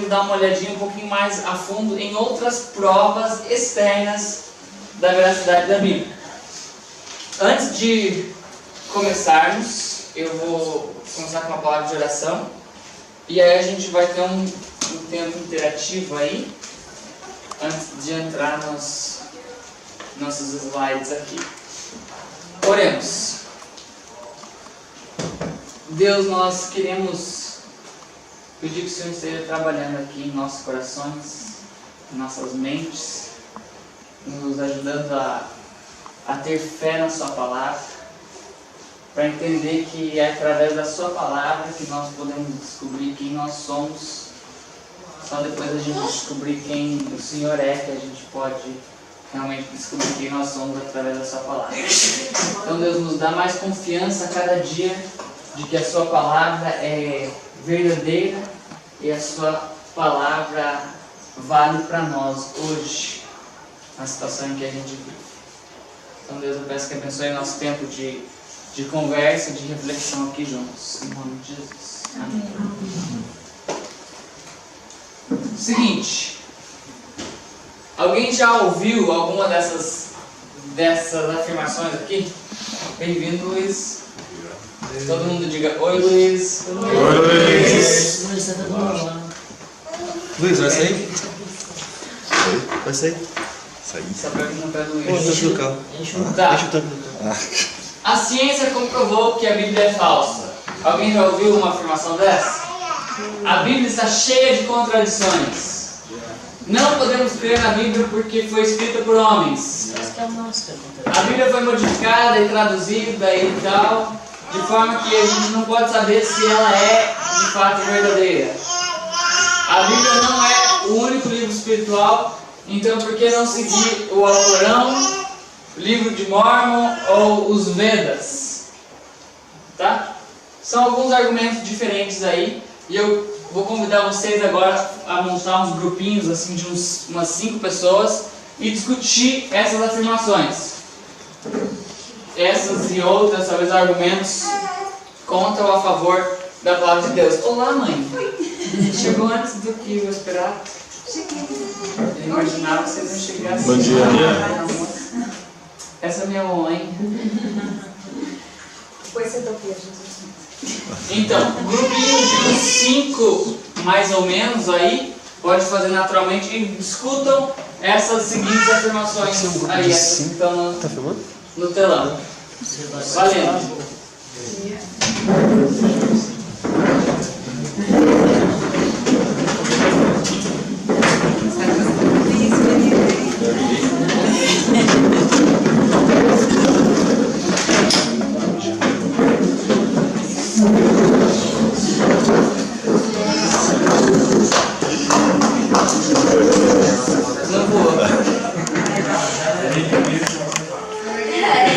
iremos dar uma olhadinha um pouquinho mais a fundo em outras provas externas da veracidade da Bíblia. Antes de começarmos, eu vou começar com uma palavra de oração. E aí a gente vai ter um tempo interativo aí, antes de entrar nos nossos slides aqui. Oremos. Deus, nós queremos pedir que o Senhor esteja trabalhando aqui em nossos corações, em nossas mentes, nos ajudando a ter fé na Sua palavra, para entender que é através da Sua palavra que nós podemos descobrir quem nós somos. Só depois da gente descobrir quem o Senhor é que a gente pode realmente descobrir quem nós somos através da Sua palavra. Então Deus, nos dá mais confiança a cada dia de que a Sua palavra é verdadeira e a Sua palavra vale para nós hoje, na situação em que a gente vive. Então Deus, eu peço que abençoe o nosso tempo de conversa, de reflexão aqui juntos. Em nome de Jesus. Amém. Seguinte, alguém já ouviu alguma dessas afirmações aqui? Bem-vindo, Luiz. Todo mundo diga oi, Luiz. Oi, Luiz. Luiz, vai sair? Vai sair? Sair. Só pega no pé do Luiz. Deixa o carro. Tá. Deixa o tanque no carro. A ciência comprovou que a Bíblia é falsa. Alguém já ouviu uma afirmação dessa? A Bíblia está cheia de contradições. Não podemos crer na Bíblia porque foi escrita por homens. A Bíblia foi modificada e traduzida e tal, de forma que a gente não pode saber se ela é de fato verdadeira. A Bíblia não é o único livro espiritual, então por que não seguir o Alcorão, o livro de Mormon ou os Vedas? Tá? São alguns argumentos diferentes aí, e eu vou convidar vocês agora a montar uns grupinhos assim de umas 5 pessoas e discutir essas afirmações. Essas e outras, talvez, argumentos contra ou a favor da palavra de Deus. Olá, mãe! Chegou antes do que eu esperava. Eu imaginava que vocês iam chegar assim. Bom dia. Essa é minha mãe. Depois você topia, Jesus. Então, grupinho de uns 5, mais ou menos, aí, pode fazer naturalmente e discutam essas seguintes afirmações aí, essas que estão no telão. Valendo!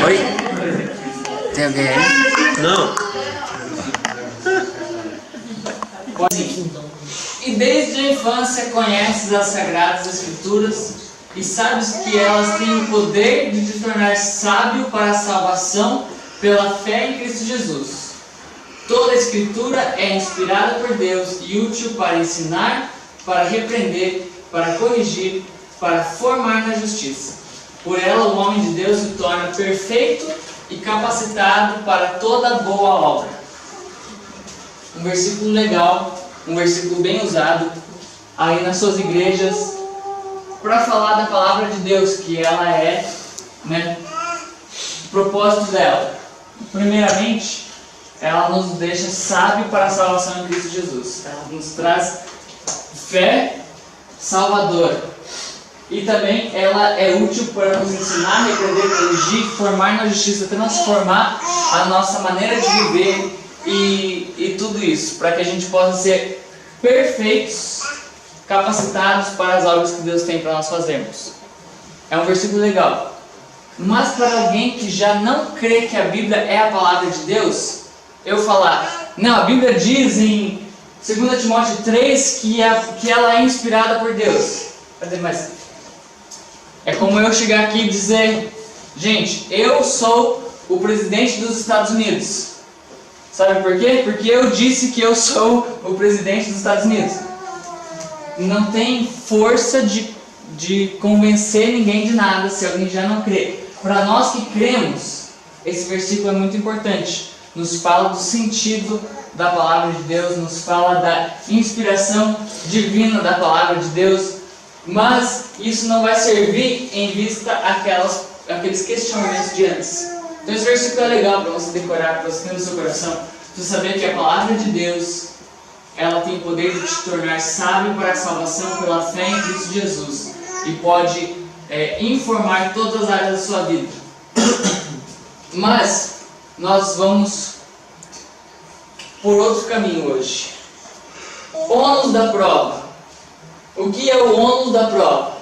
Oi? Tem alguém aí? Não. E desde a infância conheces as Sagradas Escrituras e sabes que elas têm o poder de te tornar sábio para a salvação pela fé em Cristo Jesus. Toda a Escritura é inspirada por Deus e útil para ensinar, para repreender, para corrigir, para formar na justiça. Por ela o homem de Deus se torna perfeito e capacitado para toda boa obra. Um versículo legal, um versículo bem usado aí nas suas igrejas para falar da palavra de Deus, que ela é, o propósito dela. Primeiramente, ela nos deixa sábio para a salvação em Cristo Jesus. Ela nos traz fé salvadora. E também ela é útil para nos ensinar, repreender, corrigir, formar na justiça, transformar a nossa maneira de viver e tudo isso, para que a gente possa ser perfeitos, capacitados para as obras que Deus tem para nós fazermos. É um versículo legal. Mas para alguém que já não crê que a Bíblia é a palavra de Deus, eu falar, não, a Bíblia diz em 2 Timóteo 3 que ela é inspirada por Deus. Mas é como eu chegar aqui e dizer, gente, eu sou o presidente dos Estados Unidos. Sabe por quê? Porque eu disse que eu sou o presidente dos Estados Unidos. não tem força de convencer ninguém de nada se alguém já não crê. Para nós que cremos, esse versículo é muito importante. Nos fala do sentido da palavra de Deus, nos fala da inspiração divina da palavra de Deus, mas isso não vai servir em vista aqueles questionamentos de antes. Então esse versículo é legal para você decorar, para você ter no seu coração, para você saber que a palavra de Deus, ela tem o poder de te tornar sábio para a salvação pela fé em Cristo Jesus e pode informar todas as áreas da sua vida. Mas nós vamos por outro caminho hoje. Ônus da prova. O que é o ônus da prova?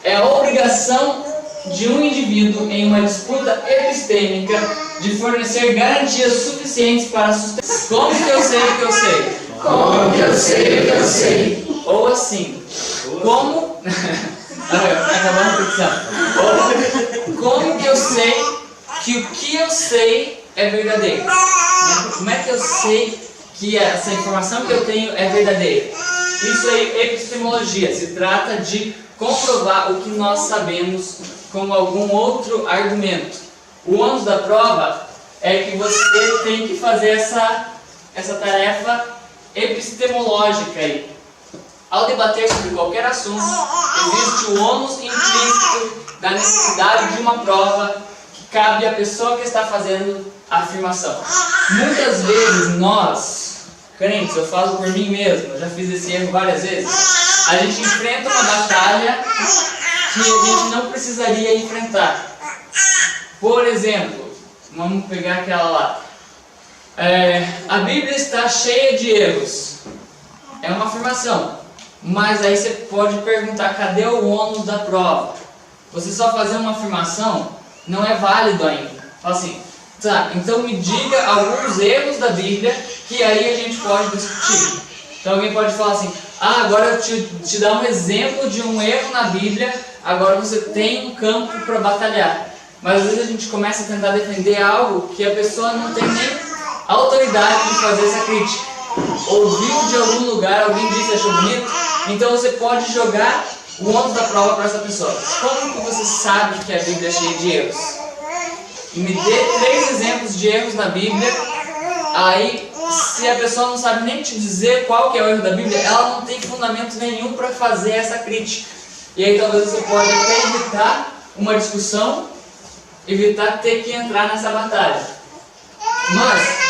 É a obrigação de um indivíduo em uma disputa epistêmica de fornecer garantias suficientes para sustentar. Como que eu sei o que eu sei? Como que eu sei o que eu sei? Ou assim, como... Acabou a repetição. Como que eu sei que o que eu sei é verdadeiro? Como é que eu sei que essa informação que eu tenho é verdadeira? Isso é epistemologia, se trata de comprovar o que nós sabemos com algum outro argumento. O ônus da prova é que você tem que fazer essa tarefa epistemológica aí. Ao debater sobre qualquer assunto, existe o ônus implícito da necessidade de uma prova que cabe à pessoa que está fazendo a afirmação. Muitas vezes nós, crentes, eu falo por mim mesmo, eu já fiz esse erro várias vezes, a gente enfrenta uma batalha que a gente não precisaria enfrentar. Por exemplo, vamos pegar aquela lá. A Bíblia está cheia de erros. É uma afirmação. Mas aí você pode perguntar, cadê o ônus da prova? Você só fazer uma afirmação não é válido ainda. Fala assim, tá, então me diga alguns erros da Bíblia que aí a gente pode discutir. Então alguém pode falar assim, agora eu te dar um exemplo de um erro na Bíblia, agora você tem um campo para batalhar. Mas às vezes a gente começa a tentar defender algo que a pessoa não tem nem autoridade de fazer essa crítica. Ouviu de algum lugar, alguém disse, achou bonito, então você pode jogar o ônus da prova para essa pessoa. Como que você sabe que a Bíblia é cheia de erros? Me dê 3 exemplos de erros na Bíblia. Aí, se a pessoa não sabe nem te dizer qual que é o erro da Bíblia, ela não tem fundamento nenhum para fazer essa crítica. E aí talvez você pode até evitar uma discussão, evitar ter que entrar nessa batalha. Mas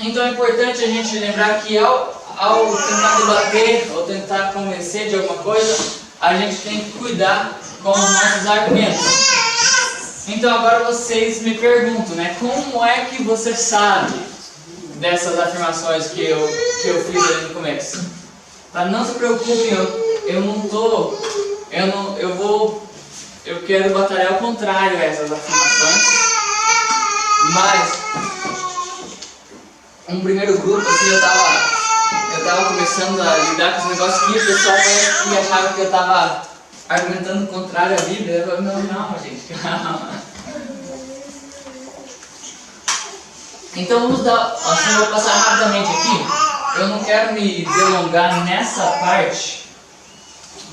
então é importante a gente lembrar que ao tentar debater ou tentar convencer de alguma coisa, a gente tem que cuidar com os nossos argumentos. Então agora vocês me perguntam, né? Como é que você sabe dessas afirmações que eu fiz ali no começo? Tá? Não se preocupem, eu quero batalhar ao contrário a essas afirmações. Mas um primeiro grupo, assim, eu tava começando a lidar com os negócios que o pessoal me achava que eu tava argumentando contrário à Bíblia. Eu falei, não, gente, calma. Então vamos dar, assim, eu vou passar rapidamente aqui. Eu não quero me delongar nessa parte,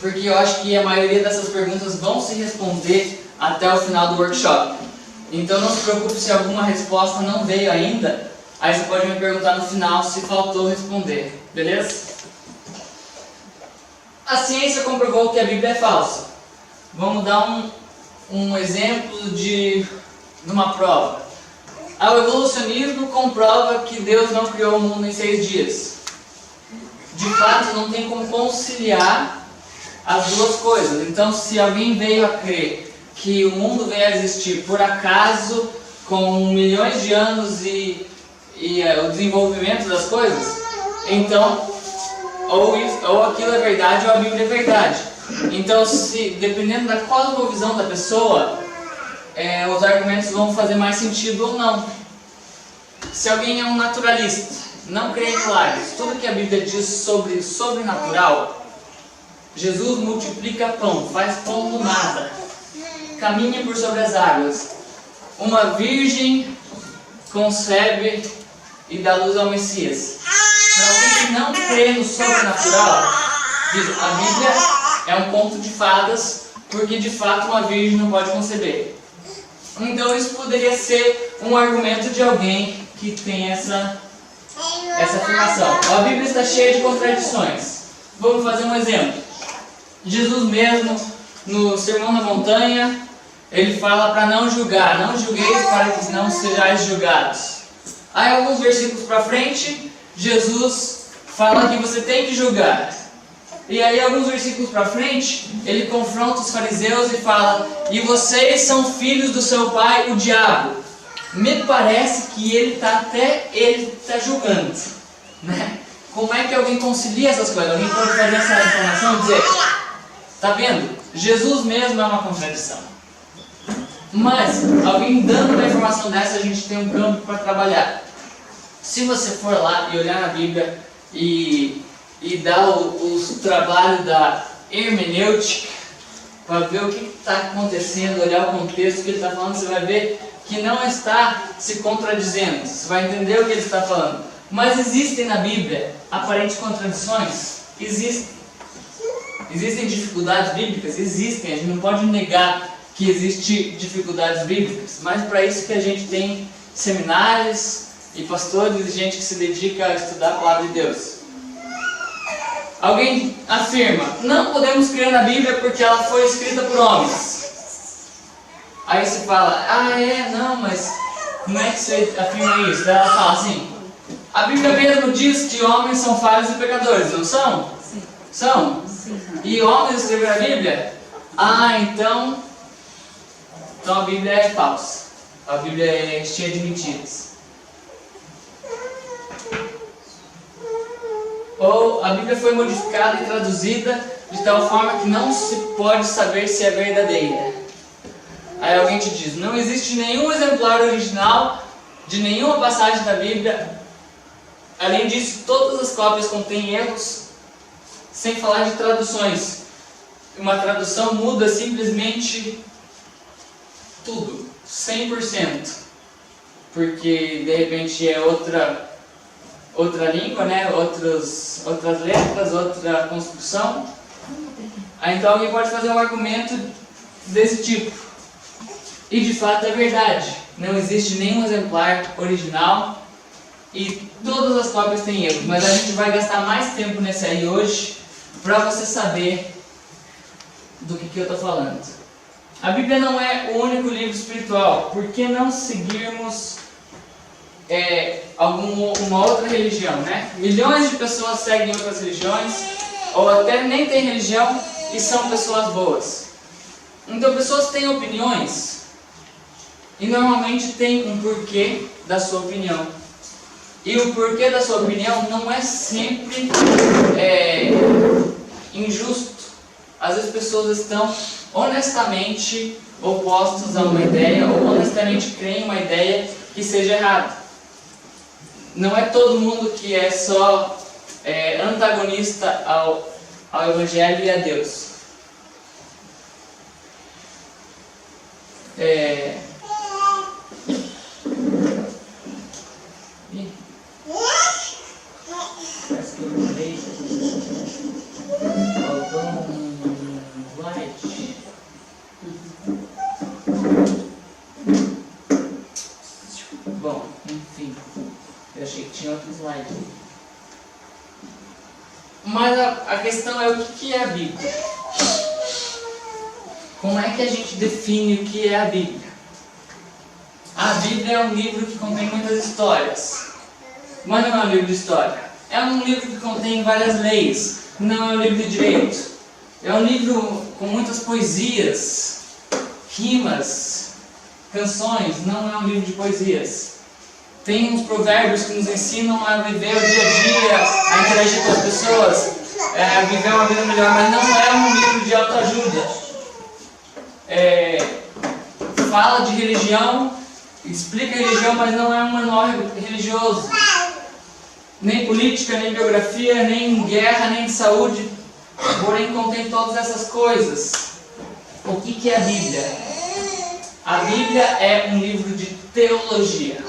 porque eu acho que a maioria dessas perguntas vão se responder até o final do workshop. Então não se preocupe se alguma resposta não veio ainda. Aí você pode me perguntar no final se faltou responder, beleza? A ciência comprovou que a Bíblia é falsa. Vamos dar um exemplo de uma prova. O evolucionismo comprova que Deus não criou o mundo em 6 dias. De fato, não tem como conciliar as duas coisas. Então, se alguém veio a crer que o mundo veio a existir por acaso, com milhões de anos e o desenvolvimento das coisas, então ou aquilo é verdade ou a Bíblia é verdade. Então, dependendo da cosmovisão da pessoa, os argumentos vão fazer mais sentido ou não. Se alguém é um naturalista, não crê em milagres, tudo que a Bíblia diz sobre sobrenatural, Jesus multiplica pão, faz pão do nada, caminha por sobre as águas, uma virgem concebe e dá luz ao Messias. Para alguém que não crê no sobrenatural, diz, a Bíblia é um conto de fadas, porque de fato uma virgem não pode conceber. Então isso poderia ser um argumento de alguém que tem essa afirmação. A Bíblia está cheia de contradições. Vamos fazer um exemplo. Jesus mesmo, no Sermão da Montanha, ele fala para não julgar. Não julgueis para que não sejais julgados. Aí alguns versículos para frente, Jesus fala que você tem que julgar. E aí alguns versículos para frente, ele confronta os fariseus e fala: e vocês são filhos do seu pai, o diabo. Me parece que ele está julgando, né? Como é que alguém concilia essas coisas? Alguém pode fazer essa informação e dizer: tá vendo? Jesus mesmo é uma contradição. Mas alguém dando uma informação dessa, a gente tem um campo para trabalhar. Se você for lá e olhar na Bíblia e dar o trabalho da hermenêutica para ver o que está acontecendo, olhar o contexto que ele está falando, você vai ver que não está se contradizendo. Você vai entender o que ele está falando. Mas existem na Bíblia aparentes contradições? Existem. Existem dificuldades bíblicas? Existem. A gente não pode negar que existem dificuldades bíblicas. Mas para isso que a gente tem seminários e pastores e gente que se dedica a estudar a palavra de Deus. Alguém afirma: não podemos crer na Bíblia porque ela foi escrita por homens. Aí você fala: não, mas como é que você afirma isso? Daí ela fala assim: a Bíblia mesmo diz que homens são falhos e pecadores, não são? Sim. São? Sim. E homens escreveram a Bíblia? Então a Bíblia é falsa. A Bíblia é cheia de mentiras. Ou a Bíblia foi modificada e traduzida de tal forma que não se pode saber se é verdadeira. Aí alguém te diz: não existe nenhum exemplar original de nenhuma passagem da Bíblia. Além disso, todas as cópias contêm erros, sem falar de traduções. Uma tradução muda simplesmente tudo, 100%. Porque de repente é outra língua, né? Outras letras, outra construção. Aí então alguém pode fazer um argumento desse tipo. E de fato é verdade. Não existe nenhum exemplar original e todas as cópias têm erros. Mas a gente vai gastar mais tempo nesse aí hoje para você saber do que eu estou falando. A Bíblia não é o único livro espiritual. Por que não seguirmos uma outra religião, né? Milhões de pessoas seguem outras religiões, ou até nem têm religião e são pessoas boas. Então pessoas têm opiniões e normalmente tem um porquê da sua opinião. E o porquê da sua opinião não é sempre injusto. Às vezes pessoas estão honestamente opostas a uma ideia, ou honestamente creem uma ideia que seja errada. Não é todo mundo que é só antagonista ao Evangelho e a Deus. Parece que eu mudei. Faltou um slide. Bom, enfim. Eu achei que tinha outro slide. Mas a questão é: o que é a Bíblia? Como é que a gente define o que é a Bíblia? A Bíblia é um livro que contém muitas histórias. Mas não é um livro de história. É um livro que contém várias leis. Não é um livro de direito. É um livro com muitas poesias, rimas, canções. Não é um livro de poesias. Tem uns provérbios que nos ensinam a viver o dia a dia, a interagir com as pessoas, a viver uma vida melhor, mas não é um livro de autoajuda. Fala de religião, explica a religião, mas não é um manual religioso. Nem política, nem biografia, nem guerra, nem saúde, porém contém todas essas coisas. O que é a Bíblia? A Bíblia é um livro de teologia.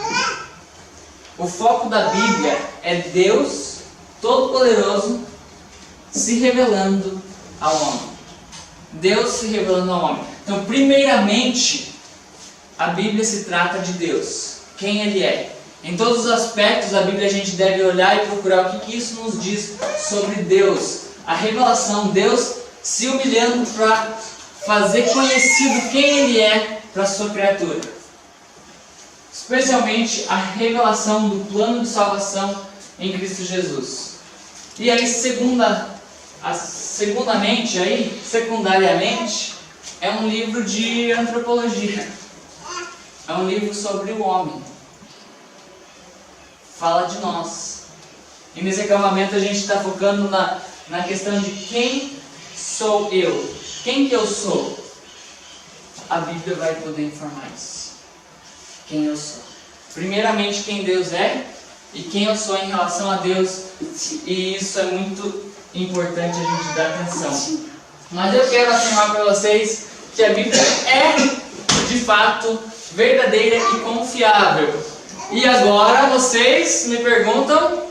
O foco da Bíblia é Deus Todo-Poderoso se revelando ao homem. Deus se revelando ao homem. Então, primeiramente, a Bíblia se trata de Deus. Quem Ele é. Em todos os aspectos da Bíblia a gente deve olhar e procurar o que isso nos diz sobre Deus. A revelação, Deus se humilhando para fazer conhecido quem Ele é para a sua criatura. Especialmente a revelação do plano de salvação em Cristo Jesus. E aí, secundariamente, é um livro de antropologia. É um livro sobre o homem. Fala de nós. E nesse acampamento a gente está focando na questão de quem sou eu. Quem que eu sou? A Bíblia vai poder informar isso. Quem eu sou. Primeiramente, quem Deus é e quem eu sou em relação a Deus. E isso é muito importante a gente dar atenção. Mas eu quero afirmar para vocês que a Bíblia é, de fato, verdadeira e confiável. E agora vocês me perguntam: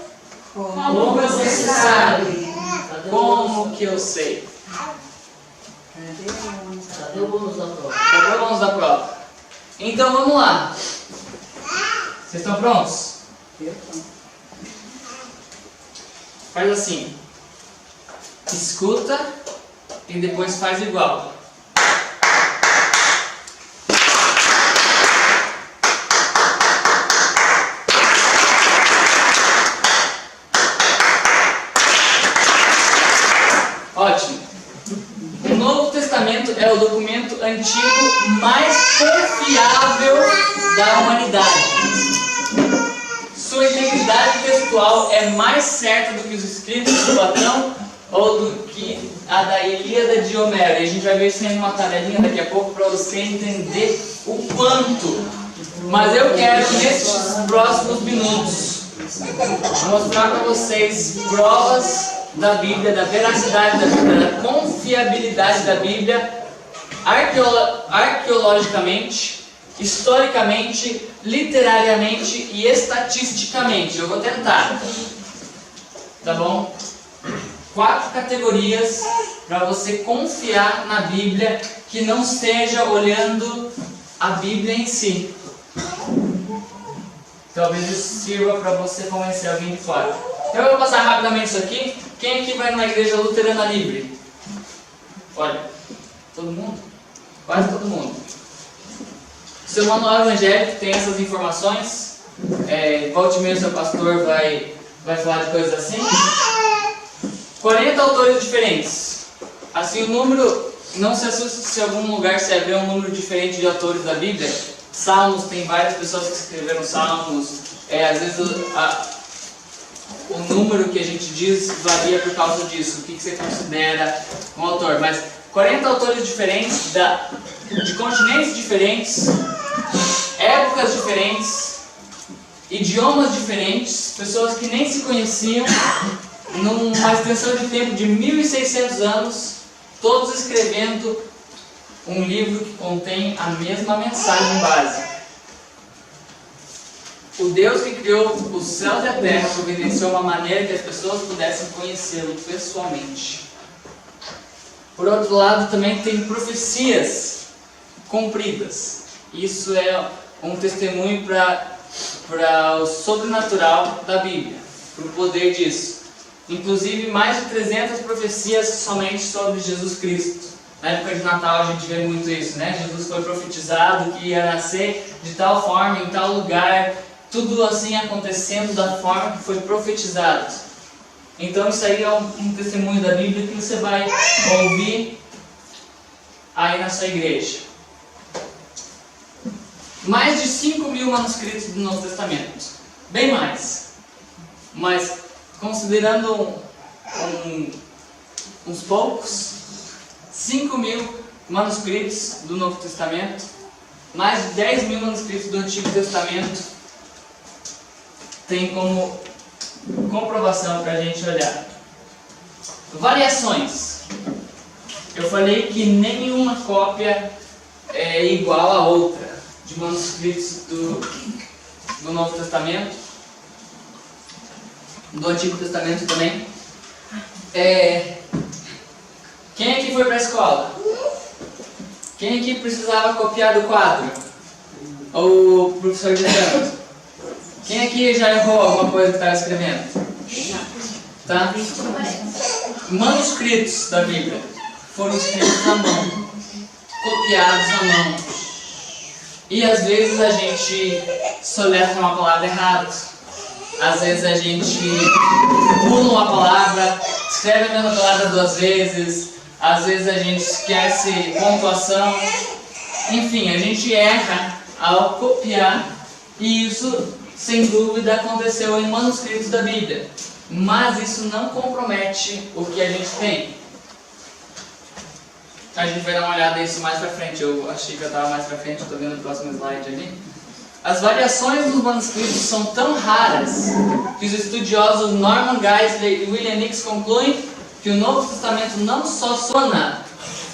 como você sabe? Como que eu sei? Cadê o bônus da prova? Cadê o bônus da prova? Então vamos lá. Vocês estão prontos? Faz assim. Escuta e depois faz igual. Ótimo. O Novo Testamento é o documento antigo mais confiável da humanidade. Sua integridade textual é mais certa do que os escritos de Platão ou do que a da Ilíada de Homero. E a gente vai ver isso em uma tabelinha daqui a pouco para você entender o quanto. Mas eu quero, nesses próximos minutos, mostrar para vocês provas da Bíblia, da veracidade da Bíblia, da confiabilidade da Bíblia, arqueologicamente, historicamente, literariamente e estatisticamente. Eu vou tentar, tá bom? 4 categorias para você confiar na Bíblia, que não seja olhando a Bíblia em si. Talvez isso sirva para você convencer alguém de fora. Então eu vou passar rapidamente isso aqui. Quem aqui vai numa igreja luterana livre? Olha, todo mundo? Quase todo mundo. Seu manual evangélico tem essas informações. Volte e meia, seu pastor vai falar de coisas assim. 40 autores diferentes. Assim, o número, não se assuste se em algum lugar você vê um número diferente de autores da Bíblia. Salmos, tem várias pessoas que escreveram salmos. Às vezes o número que a gente diz varia por causa disso. O que você considera um autor. Mas 40 autores diferentes, de continentes diferentes, épocas diferentes, idiomas diferentes, pessoas que nem se conheciam, numa extensão de tempo de 1.600 anos, todos escrevendo um livro que contém a mesma mensagem básica. O Deus que criou os céus e a terra providenciou uma maneira que as pessoas pudessem conhecê-lo pessoalmente. Por outro lado, também tem profecias cumpridas. Isso é um testemunho para o sobrenatural da Bíblia, para o poder disso. Inclusive, mais de 300 profecias somente sobre Jesus Cristo. Na época de Natal a gente vê muito isso, né? Jesus foi profetizado que ia nascer de tal forma, em tal lugar, tudo assim acontecendo da forma que foi profetizado. Então isso aí é um testemunho da Bíblia que você vai ouvir aí na sua igreja. Mais de 5.000 manuscritos do Novo Testamento. Bem mais. Mas considerando uns poucos, 5.000 manuscritos do Novo Testamento, mais de 10.000 manuscritos do Antigo Testamento, tem como comprovação para a gente olhar. Variações. Eu falei que nenhuma cópia é igual a outra de manuscritos do Novo Testamento. do Antigo Testamento também. Quem aqui foi para a escola? Quem aqui precisava copiar do quadro? Ou o professor gritando? Quem aqui já errou alguma coisa que estava escrevendo? Tá? Manuscritos da Bíblia foram escritos à mão, copiados à mão. E às vezes a gente soletra uma palavra errada. Às vezes a gente pula uma palavra, escreve a mesma palavra 2 vezes. Às vezes a gente esquece pontuação. Enfim, a gente erra ao copiar. E isso, sem dúvida, aconteceu em manuscritos da Bíblia. Mas isso não compromete o que a gente tem. A gente vai dar uma olhada nisso mais pra frente. Eu achei que eu estava mais pra frente, estou vendo o próximo slide ali. As variações dos manuscritos são tão raras que os estudiosos Norman Geisler e William Nix concluem que o Novo Testamento não só sona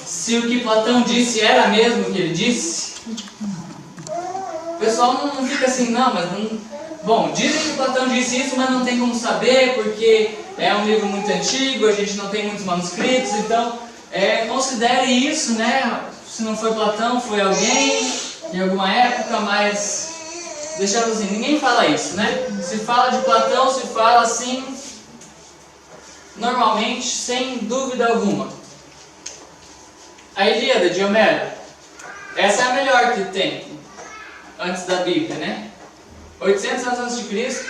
se o que Platão disse era mesmo o que ele disse. O pessoal não fica assim, não, mas não... Bom, dizem que Platão disse isso, mas não tem como saber, porque é um livro muito antigo, a gente não tem muitos manuscritos, então considere isso, né? Se não foi Platão, foi alguém em alguma época, mas deixando assim, ninguém fala isso, né? Se fala de Platão, se fala assim, normalmente, sem dúvida alguma. A Ilíada de Homero, essa é a melhor que tem antes da Bíblia, né? 800 anos antes de Cristo,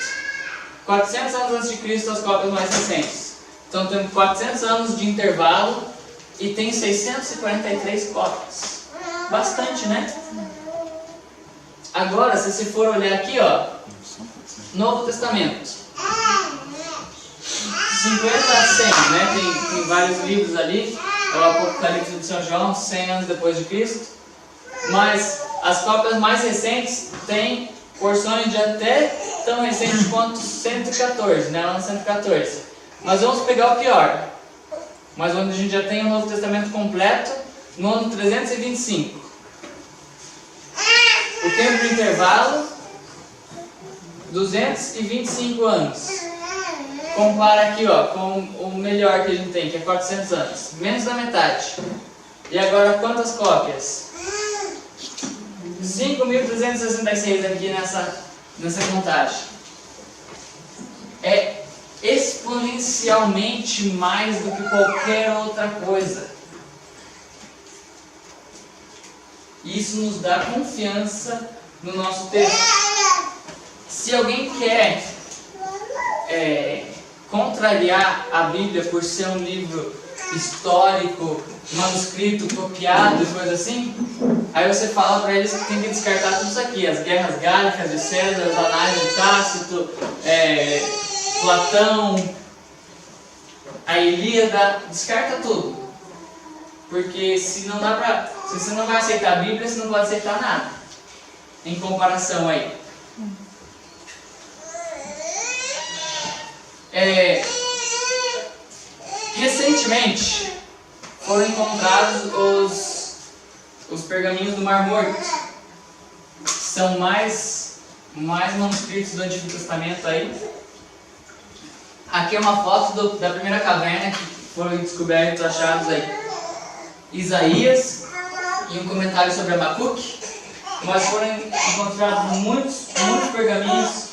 400 anos antes de Cristo as cópias mais recentes. Então temos 400 anos de intervalo e tem 643 cópias. Bastante, né? Agora, se você for olhar aqui, ó, Novo Testamento, 50 a 100, né? Tem vários livros ali, é o Apocalipse de São João, 100 anos depois de Cristo. Mas as cópias mais recentes têm porções de até tão recentes quanto 114, né? Lá no 114. Mas vamos pegar o pior. Mas onde a gente já tem o Novo Testamento completo, no ano 325. O tempo de intervalo, 225 anos. Compara aqui, ó, com o melhor que a gente tem, que é 400 anos. Menos da metade. E agora quantas cópias? 5.366 aqui nessa contagem. É exponencialmente mais do que qualquer outra coisa. Isso nos dá confiança no nosso texto. Se alguém quer contrariar a Bíblia por ser um livro histórico, manuscrito, copiado e coisa assim, aí você fala para eles que tem que descartar tudo isso aqui, as guerras gálicas de César, as análises de Tácito, Platão, a Ilíada, descarta tudo. Porque se você não vai aceitar a Bíblia, você não pode aceitar nada. Em comparação aí. Recentemente foram encontrados os pergaminhos do Mar Morto. São mais manuscritos do Antigo Testamento aí. Aqui é uma foto da primeira caverna que foram descobertos, achados aí. Isaías e um comentário sobre Abacuque. Mas foram encontrados muitos pergaminhos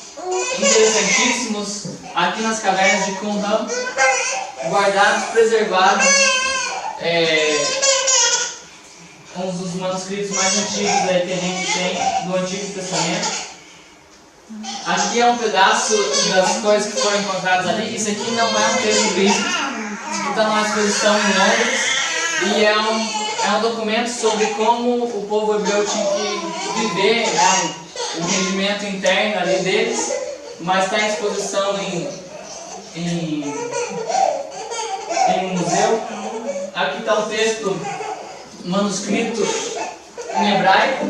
interessantíssimos aqui nas cavernas de Qumran, guardados, preservados, um dos manuscritos mais antigos aí que a gente tem do Antigo Testamento. Aqui é um pedaço das coisas que foram encontradas ali. Isso aqui não é um texto bíblico, isso está numa exposição em Londres e é um documento sobre como o povo hebreu tinha que viver, né, o rendimento interno ali deles, mas está em exposição em um museu. Aqui está o texto manuscrito em hebraico.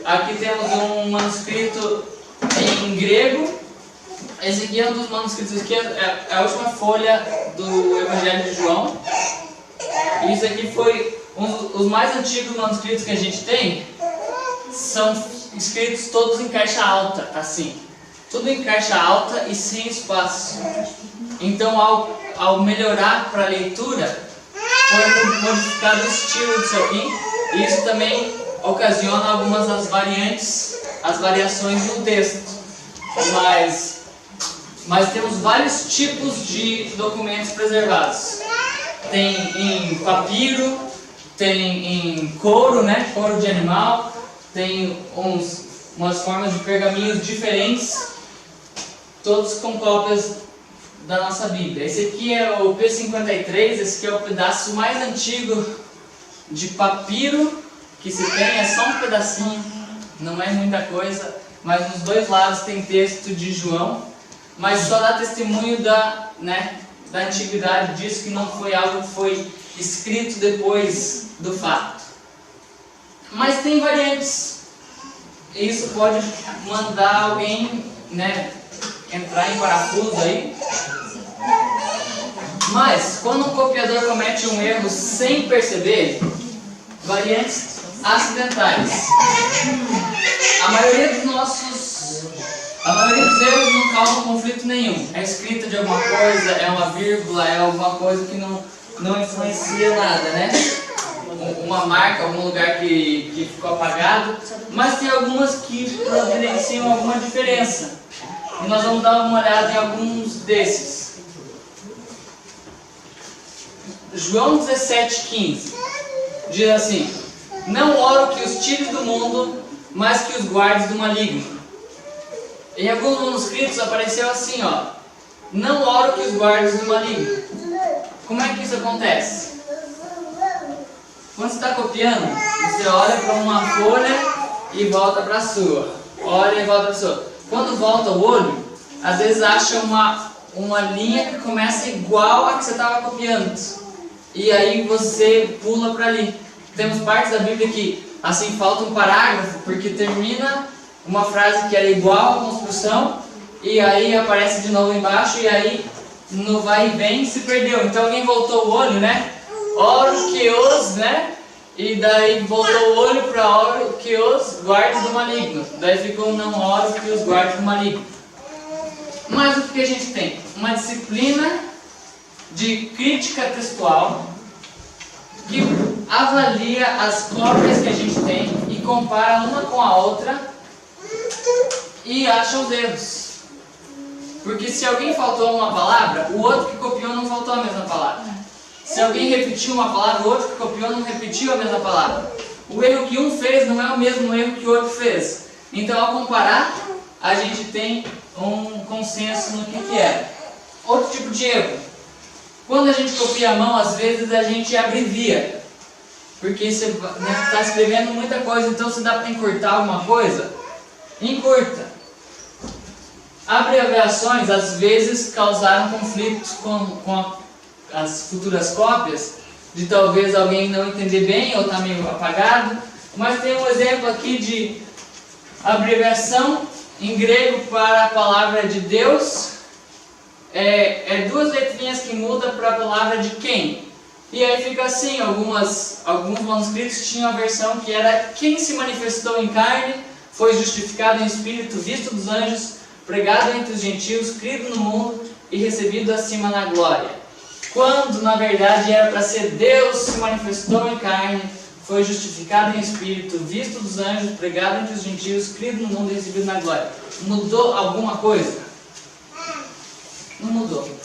Aqui temos um manuscrito em grego. Esse aqui é um dos manuscritos, aqui é a última folha do Evangelho de João. E isso aqui foi os mais antigos manuscritos que a gente tem. São escritos todos em caixa alta, assim. tudo em caixa alta e sem espaço. Então, ao melhorar para a leitura, foi modificado o estilo disso aqui, e isso também ocasiona algumas das variantes, as variações no texto. Mas temos vários tipos de documentos preservados. Tem em papiro, tem em couro, né? Couro de animal, tem umas formas de pergaminhos diferentes, todos com cópias da nossa Bíblia. Esse aqui é o P53, esse aqui é o pedaço mais antigo de papiro que se tem, é só um pedacinho, não é muita coisa, mas nos dois lados tem texto de João, mas só dá testemunho da antiguidade disso, que não foi algo que foi escrito depois do fato. Mas tem variantes, e isso pode mandar alguém, entrar em parafuso aí. Mas, quando um copiador comete um erro sem perceber, variantes acidentais. A maioria dos erros não causam conflito nenhum. É escrita de alguma coisa, é uma vírgula, é alguma coisa que não influencia nada, né? Uma marca, algum lugar que ficou apagado. Mas tem algumas que providenciam alguma diferença. E nós vamos dar uma olhada em alguns desses. João 17,15 diz assim: não oro que os tire do mundo, mas que os guardes do maligno. Em alguns manuscritos apareceu assim, ó: não oro que os guardes do maligno. Como é que isso acontece? Quando você está copiando, você olha para uma folha e volta para a sua. Olha e volta para a sua. Quando volta o olho, às vezes acha uma linha que começa igual a que você estava copiando. E aí você pula para ali. Temos partes da Bíblia que assim falta um parágrafo, porque termina uma frase que era igual à construção, e aí aparece de novo embaixo, e aí no vai e vem se perdeu. Então alguém voltou o olho, oro que os, e daí voltou o olho para oro que os guardes do maligno. Daí ficou não oro que os guardes do maligno. Mas o que a gente tem? Uma disciplina de crítica textual que avalia as cópias que a gente tem e compara uma com a outra e acha os erros. Porque se alguém faltou uma palavra, o outro que copiou não faltou a mesma palavra. Se alguém repetiu uma palavra, o outro que copiou não repetiu a mesma palavra. O erro que um fez não é o mesmo erro que o outro fez. Então, ao comparar, a gente tem um consenso no que é. Outro tipo de erro: quando a gente copia a mão, às vezes a gente abrevia, porque você está escrevendo muita coisa, então se dá para encurtar alguma coisa, encurta. Abreviações às vezes causaram conflitos com as futuras cópias, de talvez alguém não entender bem ou está meio apagado. Mas tem um exemplo aqui de abreviação em grego para a palavra de Deus. É duas letrinhas que mudam para a palavra de quem. E aí fica assim, alguns manuscritos tinham a versão que era: quem se manifestou em carne, foi justificado em espírito, visto dos anjos, pregado entre os gentios, crido no mundo e recebido acima na glória. Quando na verdade era para ser: Deus se manifestou em carne, foi justificado em espírito, visto dos anjos, pregado entre os gentios, crido no mundo e recebido na glória. Mudou alguma coisa? Não mudou.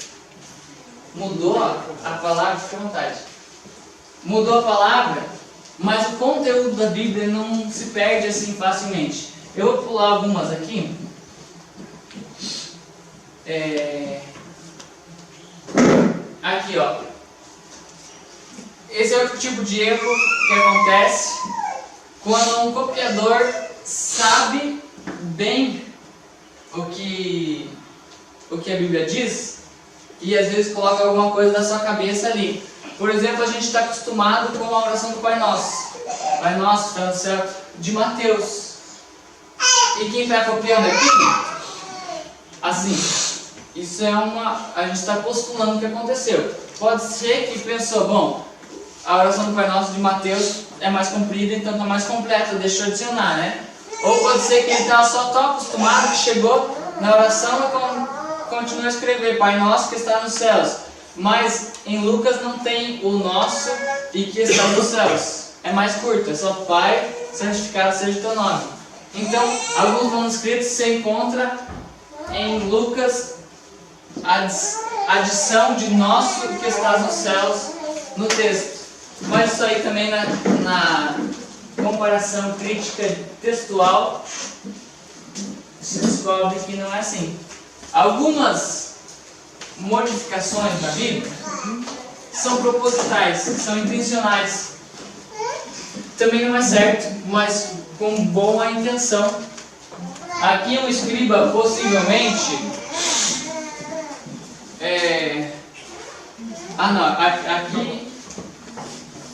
Mudou a palavra, fica à vontade. Mudou a palavra, mas o conteúdo da Bíblia não se perde assim facilmente. Eu vou pular algumas aqui. Aqui, ó. Esse é outro tipo de erro que acontece quando um copiador sabe bem o que a Bíblia diz e às vezes coloca alguma coisa da sua cabeça ali. Por exemplo, a gente está acostumado com a oração do Pai Nosso. Pai Nosso, está no céu, de Mateus. E quem está copiando aqui? Assim. Isso a gente está postulando o que aconteceu. Pode ser que pensou: bom, a oração do Pai Nosso de Mateus é mais comprida, então está mais completa, deixa eu adicionar, Ou pode ser que ele estava só tão acostumado que chegou Na oração continua a escrever Pai Nosso que está nos céus. Mas em Lucas não tem o nosso e que está nos céus. É mais curto, é só Pai, santificado seja o teu nome. Então, alguns manuscritos se encontra em Lucas a adição de nosso que está nos céus no texto. Mas isso aí também na comparação crítica textual se descobre que não é assim. Algumas modificações da Bíblia são propositais, são intencionais. Também não é certo, mas com boa intenção. Aqui um escriba possivelmente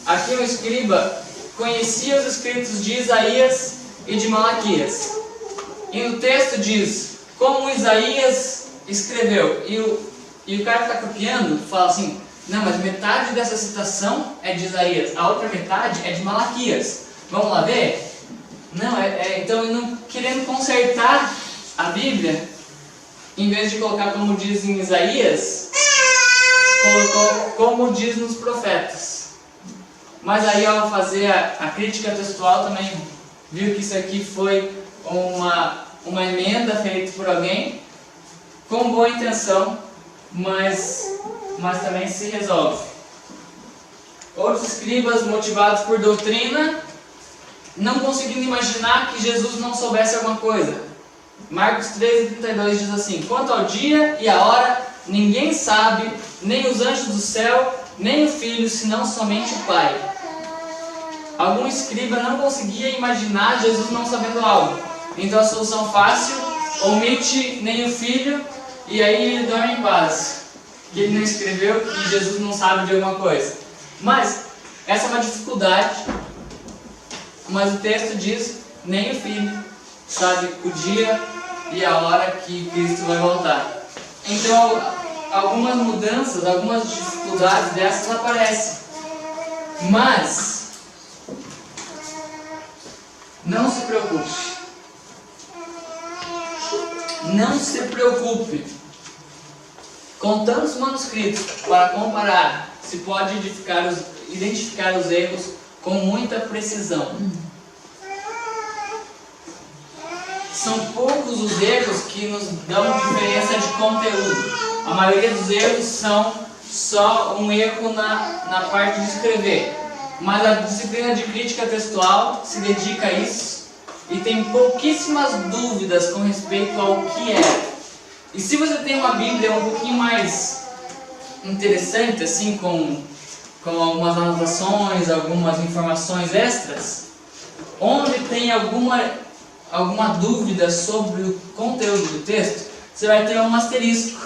aqui um escriba conhecia os escritos de Isaías e de Malaquias. E no texto diz como Isaías escreveu. E o cara que está copiando fala assim: não, mas metade dessa citação é de Isaías, a outra metade é de Malaquias. Vamos lá ver? Não, então não querendo consertar a Bíblia, em vez de colocar como diz em Isaías, colocou como diz nos profetas. Mas aí ao fazer a crítica textual também viu que isso aqui foi uma emenda feita por alguém com boa intenção, mas também se resolve. Outros escribas motivados por doutrina, não conseguindo imaginar que Jesus não soubesse alguma coisa. Marcos 13:32 diz assim: quanto ao dia e a hora, ninguém sabe, nem os anjos do céu, nem o Filho, senão somente o Pai. Algum escriba não conseguia imaginar Jesus não sabendo algo. Então a solução fácil, omite nem o Filho, e aí ele dorme em paz. Que ele não escreveu que Jesus não sabe de alguma coisa. Mas essa é uma dificuldade. Mas o texto diz: nem o Filho sabe o dia e a hora que Cristo vai voltar. Então algumas mudanças, algumas dificuldades dessas aparecem. Mas não se preocupe. Não se preocupe. Com tantos manuscritos para comparar, se pode identificar os erros com muita precisão. São poucos os erros que nos dão diferença de conteúdo. A maioria dos erros são só um erro na parte de escrever. Mas a disciplina de crítica textual se dedica a isso e tem pouquíssimas dúvidas com respeito ao que é. E se você tem uma Bíblia um pouquinho mais interessante, assim, com algumas anotações, algumas informações extras, onde tem alguma dúvida sobre o conteúdo do texto, você vai ter um asterisco,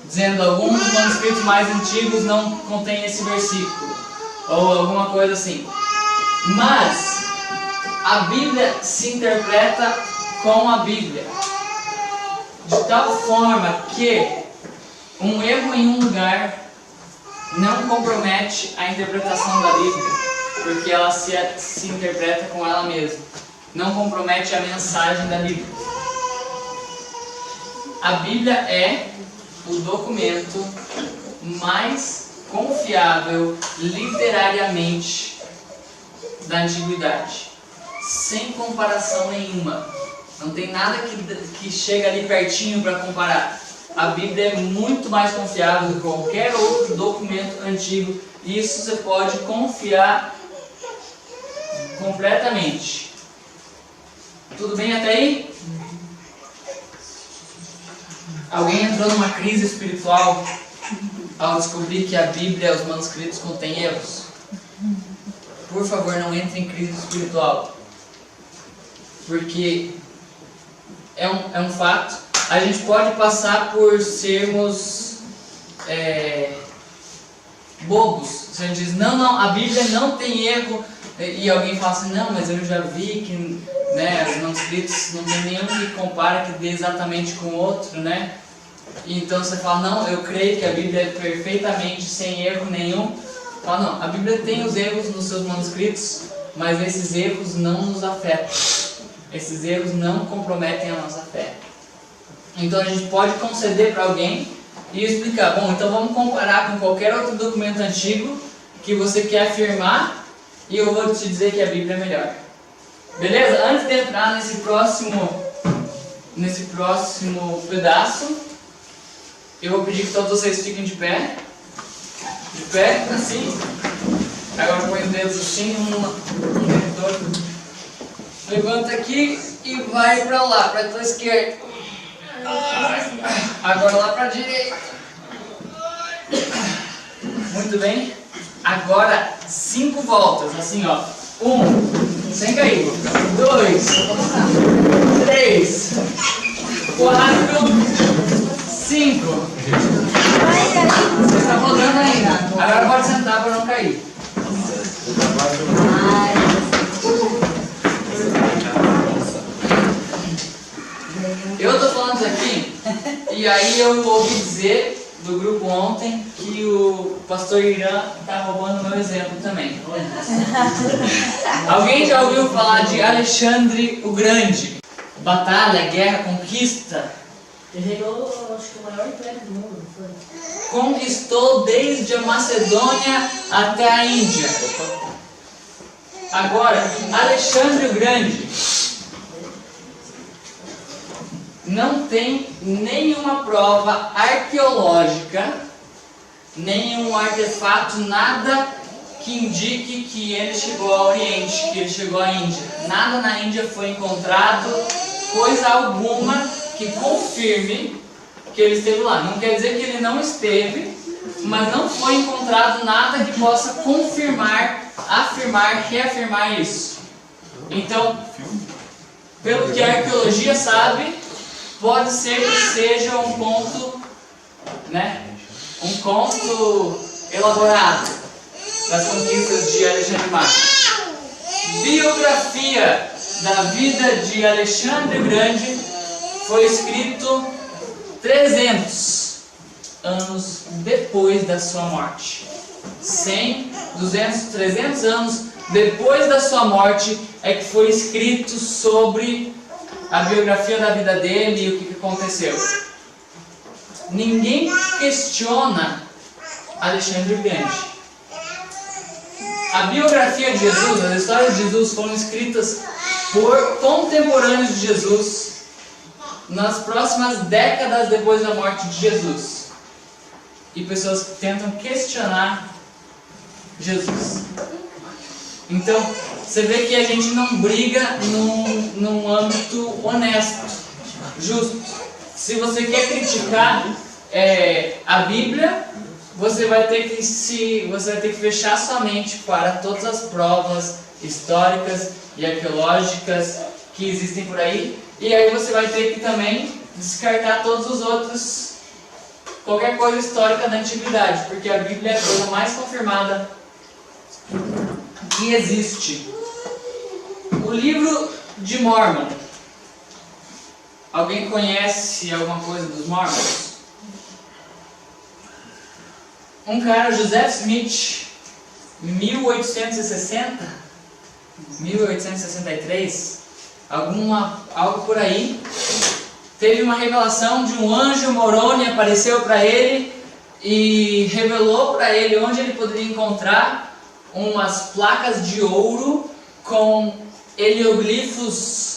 dizendo alguns dos manuscritos mais antigos não contêm esse versículo, ou alguma coisa assim. Mas a Bíblia se interpreta com a Bíblia, de tal forma que um erro em um lugar não compromete a interpretação da Bíblia, porque ela se interpreta com ela mesma. Não compromete a mensagem da Bíblia. A Bíblia é o documento mais confiável literariamente da antiguidade, sem comparação nenhuma. Não tem nada que chega ali pertinho para comparar. A Bíblia é muito mais confiável do que qualquer outro documento antigo. E isso você pode confiar completamente. Tudo bem até aí? Alguém entrou numa crise espiritual ao descobrir que a Bíblia, os manuscritos contêm erros? Por favor, não entre em crise espiritual. Porque é um fato. A gente pode passar por sermos bobos. Se a gente diz, não, a Bíblia não tem erro, e alguém fala assim, não, mas eu já vi que os manuscritos não tem nenhum que compara, que dê exatamente com o outro, né? E então você fala, não, eu creio que a Bíblia é perfeitamente sem erro nenhum. Fala, não, a Bíblia tem os erros nos seus manuscritos, mas esses erros não nos afetam. Esses erros não comprometem a nossa fé. Então a gente pode conceder para alguém e explicar, bom, então vamos comparar com qualquer outro documento antigo que você quer afirmar e eu vou te dizer que a Bíblia é melhor. Beleza? Antes de entrar nesse próximo pedaço, eu vou pedir que todos vocês fiquem de pé. De pé, assim. Agora põe os dedos assim, um dedo. Levanta aqui e vai para lá, para a tua esquerda. Agora lá para a direita. Muito bem. Agora 5 voltas, assim ó. 1, sem cair. 2, 3, 4, 5. Você está rodando ainda. Agora pode sentar para não cair. Eu estou falando isso aqui, e aí eu ouvi dizer do grupo ontem que o pastor Irã está roubando meu exemplo também. Alguém já ouviu falar de Alexandre o Grande? Batalha, guerra, conquista. Ele ganhou, acho que o maior império do mundo, não foi? Conquistou desde a Macedônia até a Índia. Agora, Alexandre o Grande não tem nenhuma prova arqueológica, nenhum artefato, nada que indique que ele chegou ao Oriente, que ele chegou à Índia. Nada na Índia foi encontrado, coisa alguma que confirme que ele esteve lá. Não quer dizer que ele não esteve, mas não foi encontrado nada que possa confirmar, afirmar, reafirmar isso. Então, pelo que a arqueologia sabe, pode ser que seja um conto, né? Um conto elaborado das conquistas de Alexandre Magno. Biografia da vida de Alexandre Grande foi escrito 300 anos depois da sua morte. 100, 200, 300 anos depois da sua morte é que foi escrito sobre a biografia da vida dele e o que aconteceu. Ninguém questiona Alexandre Grande. A biografia de Jesus, as histórias de Jesus foram escritas por contemporâneos de Jesus nas próximas décadas depois da morte de Jesus. E pessoas que tentam questionar Jesus. Então, você vê que a gente não briga num âmbito honesto, justo. Se você quer criticar a Bíblia, você vai ter que fechar sua mente para todas as provas históricas e arqueológicas que existem por aí. E aí você vai ter que também descartar todos os outros, qualquer coisa histórica da antiguidade, porque a Bíblia é a coisa mais confirmada que existe. O livro de Mormon. Alguém conhece alguma coisa dos Mormons? Um cara, Joseph Smith, 1860, 1863, algo por aí, teve uma revelação de um anjo moroni, apareceu para ele e revelou para ele onde ele poderia encontrar umas placas de ouro com helioglifos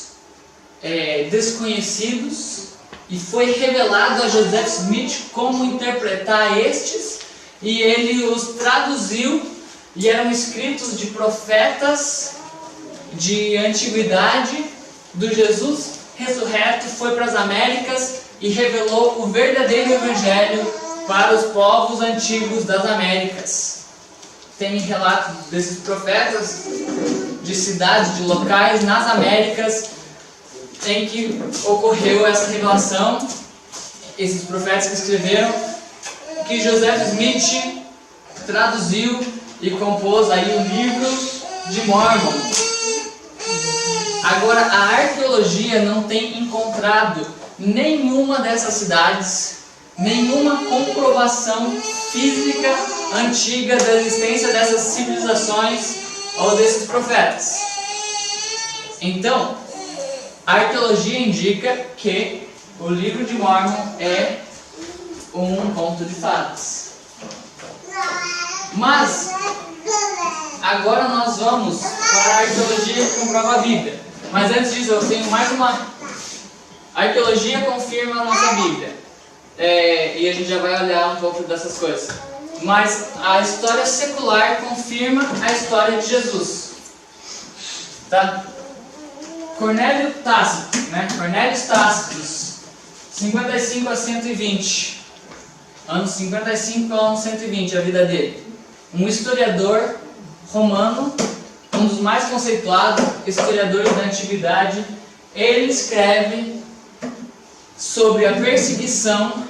desconhecidos, e foi revelado a Joseph Smith como interpretar estes, e ele os traduziu, e eram escritos de profetas de antiguidade do Jesus ressurreto, foi para as Américas e revelou o verdadeiro evangelho para os povos antigos das Américas. Tem relato desses profetas de cidades, de locais nas Américas em que ocorreu essa revelação. Esses profetas que escreveram, que Joseph Smith traduziu e compôs aí o livro de Mormon. Agora, a arqueologia não tem encontrado nenhuma dessas cidades, nenhuma comprovação física antiga da existência dessas civilizações ou desses profetas. Então, a arqueologia indica que o livro de Mórmon é um conto de fadas. Mas agora nós vamos para a arqueologia que comprova a Bíblia. Mas antes disso, eu tenho mais uma. A arqueologia confirma a nossa Bíblia. E a gente já vai olhar um pouco dessas coisas. Mas a história secular confirma a história de Jesus. Tá? Cornélio Tácito, né? Cornélios Tácitos, 55 a 120. Anos 55 ao ano 120, a vida dele. Um historiador romano, um dos mais conceituados historiadores da antiguidade. Ele escreve sobre a perseguição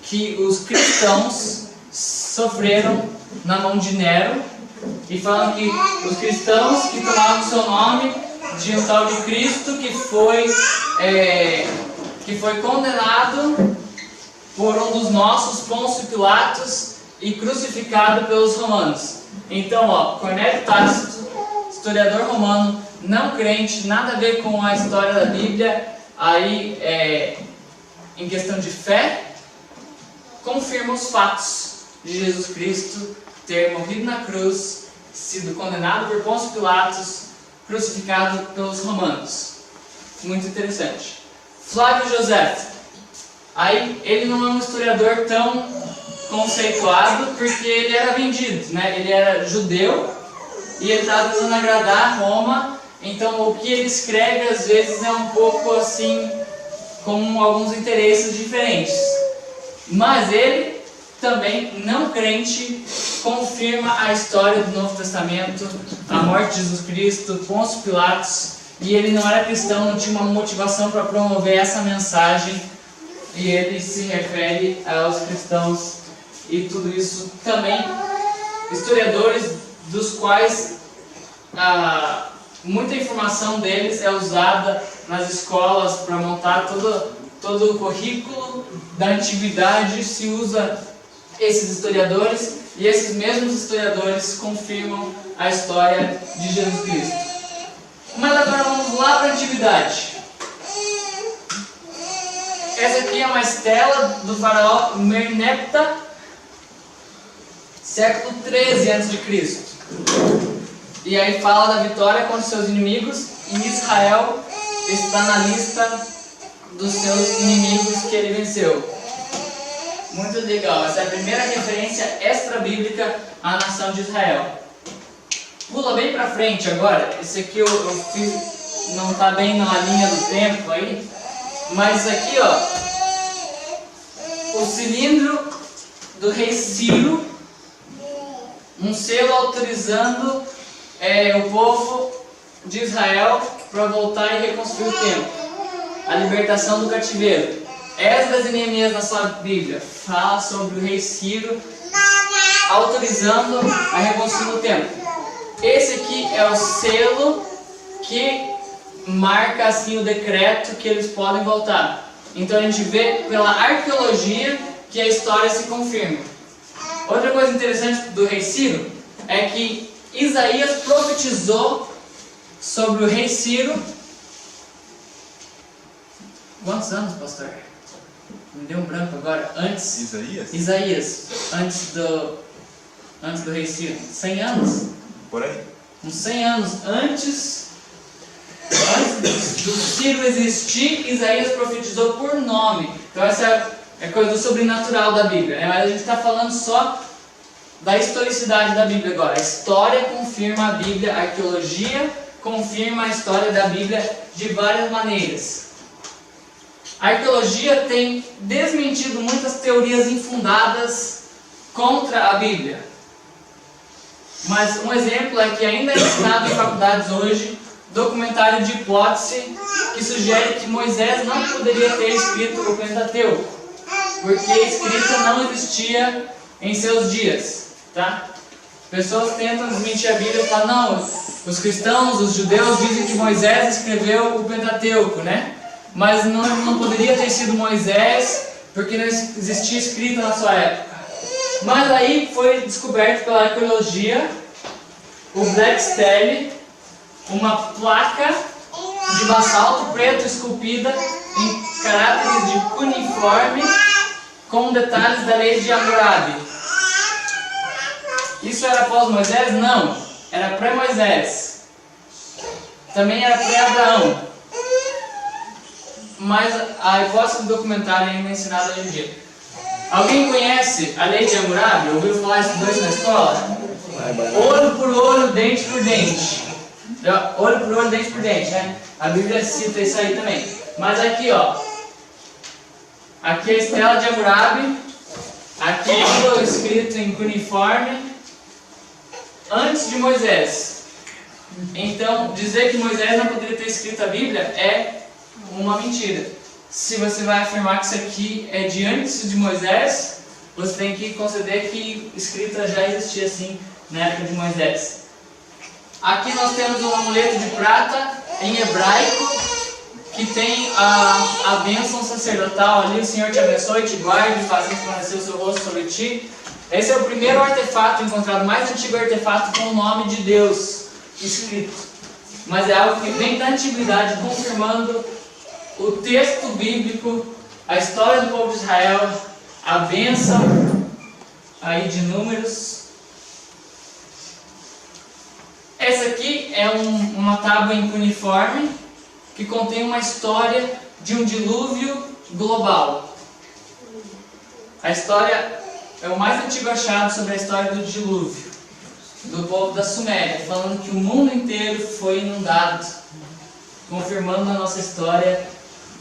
que os cristãos sofreram na mão de Nero, e falam que os cristãos que tomavam seu nome de um tal de Cristo que foi condenado por um dos nossos, Pôncio Pilatos, e crucificado pelos romanos. Então, Cornélio Tácito, historiador romano, não crente, nada a ver com a história da Bíblia, aí em questão de fé, confirma os fatos de Jesus Cristo ter morrido na cruz, sido condenado por Pôncio Pilatos, crucificado pelos romanos. Muito interessante. Flávio Josefo. Aí ele não é um historiador tão conceituado porque ele era vendido, né? Ele era judeu e ele estava tentando agradar Roma. Então o que ele escreve às vezes é um pouco assim, com alguns interesses diferentes. Mas ele também, não crente, confirma a história do Novo Testamento, a morte de Jesus Cristo, Pôncio Pilatos, e ele não era cristão, não tinha uma motivação para promover essa mensagem, e ele se refere aos cristãos e tudo isso também. Historiadores dos quais muita informação deles é usada nas escolas para montar todo o currículo da antiguidade, se usa esses historiadores, e esses mesmos historiadores confirmam a história de Jesus Cristo. Mas agora vamos lá para a antiguidade. Essa aqui é uma estela do faraó Merneptah, século 13 a.C. E aí fala da vitória contra seus inimigos, e Israel está na lista dos seus inimigos que ele venceu. Muito legal, essa é a primeira referência extra-bíblica à nação de Israel. Pula bem pra frente agora. Esse aqui eu fiz, não está bem na linha do tempo aí, mas aqui o cilindro do rei Ciro, um selo autorizando o povo de Israel para voltar e reconstruir o templo, a libertação do cativeiro. Esdras e Neemias na sua Bíblia fala sobre o rei Ciro autorizando a reconstrução do templo. Esse aqui é o selo que marca assim o decreto que eles podem voltar. Então a gente vê pela arqueologia que a história se confirma. Outra coisa interessante do rei Ciro é que Isaías profetizou sobre o rei Ciro. Quantos anos, pastor? Me deu um branco agora. Antes. Isaías. Antes do rei Ciro. 100 anos? Por aí. Uns 100 anos antes do Ciro existir, Isaías profetizou por nome. Então essa é coisa do sobrenatural da Bíblia, né? Mas a gente está falando só da historicidade da Bíblia agora. A história confirma a Bíblia, a arqueologia confirma a história da Bíblia de várias maneiras. A arqueologia tem desmentido muitas teorias infundadas contra a Bíblia. Mas um exemplo é que ainda é ensinado em faculdades hoje documentário de hipótese que sugere que Moisés não poderia ter escrito o Pentateuco, porque a escrita não existia em seus dias, tá? Pessoas tentam desmentir a Bíblia e falam, não, os cristãos, os judeus dizem que Moisés escreveu o Pentateuco, né? Mas não poderia ter sido Moisés, porque não existia escrita na sua época. Mas aí foi descoberto pela arqueologia o Black Stele, uma placa de basalto preto esculpida em caracteres de cuneiforme com detalhes da lei de Hammurabi. Isso era após Moisés? Não, era pré-Moisés. Também era pré-Abraão. Mas a hipótese do documentário ainda é ensinada hoje em dia. Alguém conhece a lei de Hammurabi? Ouviu falar isso na escola? Olho por olho, dente por dente. Olho por olho, dente por dente, né? A Bíblia cita isso aí também. Mas aqui, ó. Aqui é a estela de Hammurabi. Aqui foi escrito em cuneiforme antes de Moisés. Então, dizer que Moisés não poderia ter escrito a Bíblia é uma mentira. Se você vai afirmar que isso aqui é de antes de Moisés, você tem que conceder que escrita já existia assim na época de Moisés. Aqui nós temos um amuleto de prata em hebraico que tem a bênção sacerdotal ali. O Senhor te abençoe, te guarde, faça resplandecer o seu rosto sobre ti. Esse é o primeiro artefato encontrado, mais antigo artefato com o nome de Deus escrito. Mas é algo que vem da antiguidade, confirmando o texto bíblico, a história do povo de Israel, a bênção aí de Números. Essa aqui é uma tábua em cuneiforme que contém uma história de um dilúvio global. A história é o mais antigo achado sobre a história do dilúvio do povo da Suméria, falando que o mundo inteiro foi inundado, confirmando a nossa história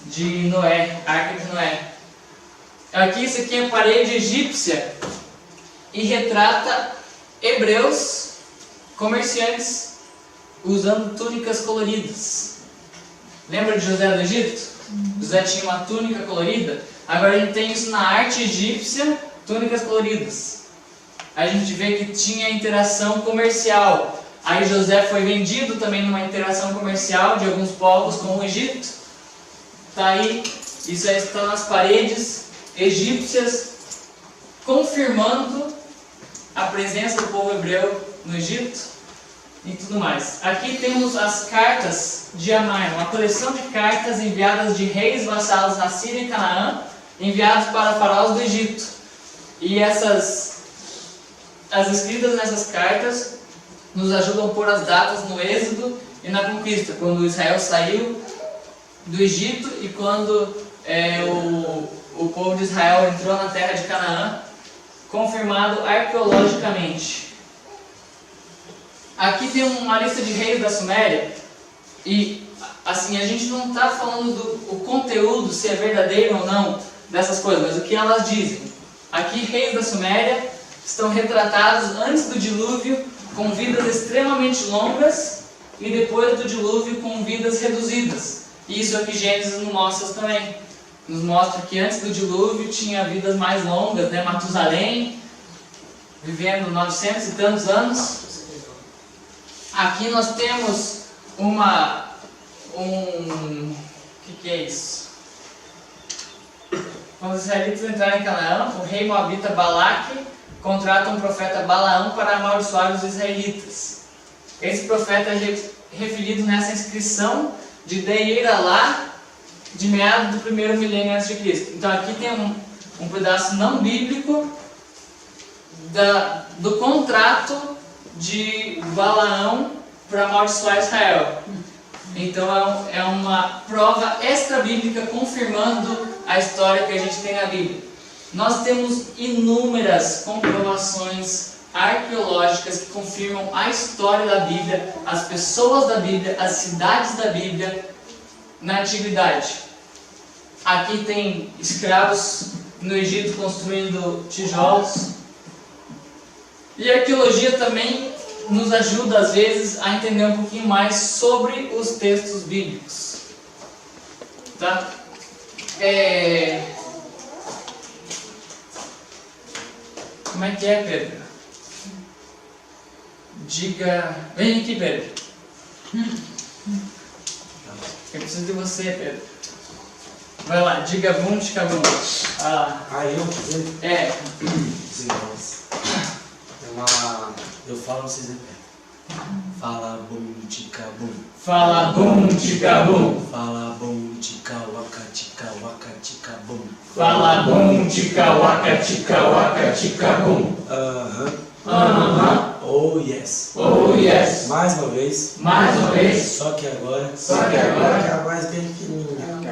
de Noé, Arca de Noé. Aqui, isso aqui é parede egípcia e retrata hebreus comerciantes usando túnicas coloridas. Lembra de José do Egito? José tinha uma túnica colorida. Agora a gente tem isso na arte egípcia, túnicas coloridas. A gente vê que tinha interação comercial. Aí José foi vendido também numa interação comercial de alguns povos com o Egito. Tá aí, isso aí está nas paredes egípcias, confirmando a presença do povo hebreu no Egito e tudo mais. Aqui temos as cartas de Amai, uma coleção de cartas enviadas de reis vassalos na Síria e Canaã, enviados para faraós do Egito. E as escritas nessas cartas nos ajudam a pôr as datas no Êxodo e na conquista, quando Israel saiu do Egito e quando o povo de Israel entrou na terra de Canaã, confirmado arqueologicamente. Aqui tem uma lista de reis da Suméria e assim, a gente não está falando do conteúdo, se é verdadeiro ou não dessas coisas, mas o que elas dizem. Aqui, reis da Suméria estão retratados antes do dilúvio com vidas extremamente longas e depois do dilúvio com vidas reduzidas. E isso aqui Gênesis nos mostra também. Nos mostra que antes do dilúvio tinha vidas mais longas, né? Matusalém vivendo 900 e tantos anos. Aqui nós temos o que é isso? Quando os israelitas entraram em Canaã, o rei moabita Balaque contrata um profeta Balaão para amaldiçoar os israelitas. Esse profeta é referido nessa inscrição de Deir-Alá, de meados do primeiro milênio a.C. Então aqui tem um pedaço não bíblico do contrato de Balaão para amaldiçoar Israel. Então é uma prova extra-bíblica confirmando a história que a gente tem na Bíblia. Nós temos inúmeras comprovações arqueológicas que confirmam a história da Bíblia, as pessoas da Bíblia, as cidades da Bíblia na antiguidade. Aqui tem escravos no Egito construindo tijolos. E a arqueologia também nos ajuda às vezes a entender um pouquinho mais sobre os textos bíblicos. Tá? Como é que é, Pedro? Diga... Vem aqui, Pedro. Eu preciso de você, Pedro. Vai lá, diga bum, tica bum. Vai lá. Eu dizer? É. Eu falo, vocês repetem. Fala bum, tica bum. Fala bum, tica bum. Fala bum, tica waka, tica waka. bum. Fala bum, tica waka, tica bum. Oh yes. Oh yes. Mais uma vez. Mais uma vez. Só que agora. agora. A voz bem fininha.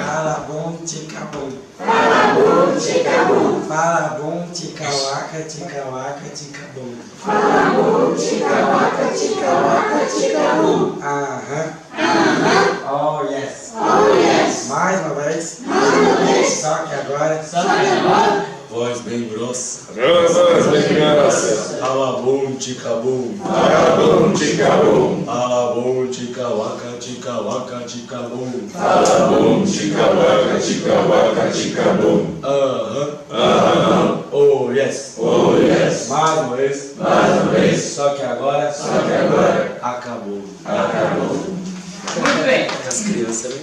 Fala bum, tica bum. Fala bum, tica bum. Fala bum, tica waka, tica bum. Fala bum, tica waka, tica bum. Oh yes. Oh yes. Mais uma vez. Só que agora. Voz bem grossa. Fala bum, tica bum. Fala bum, tica bum. Fala bum, tica waka, tica bum. Fala bum, tica waka, tica bum. Oh yes. Oh yes. Mais uma vez. Mais uma vez. Só que agora. Acabou. Muito bem. As crianças, né?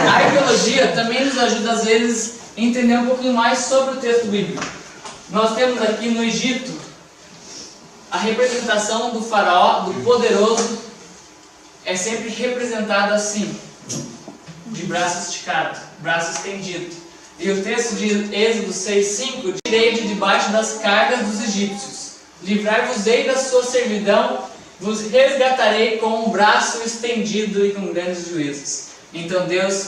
A arqueologia também nos ajuda às vezes a entender um pouquinho mais sobre o texto bíblico. Nós temos aqui no Egito a representação do faraó, do poderoso, é sempre representada assim, de braço esticado, braço estendido. E o texto de Êxodo 6:5: tirei de debaixo das cargas dos egípcios, livrai-vos-ei da sua servidão, vos resgatarei com um braço estendido e com grandes juízos. Então Deus,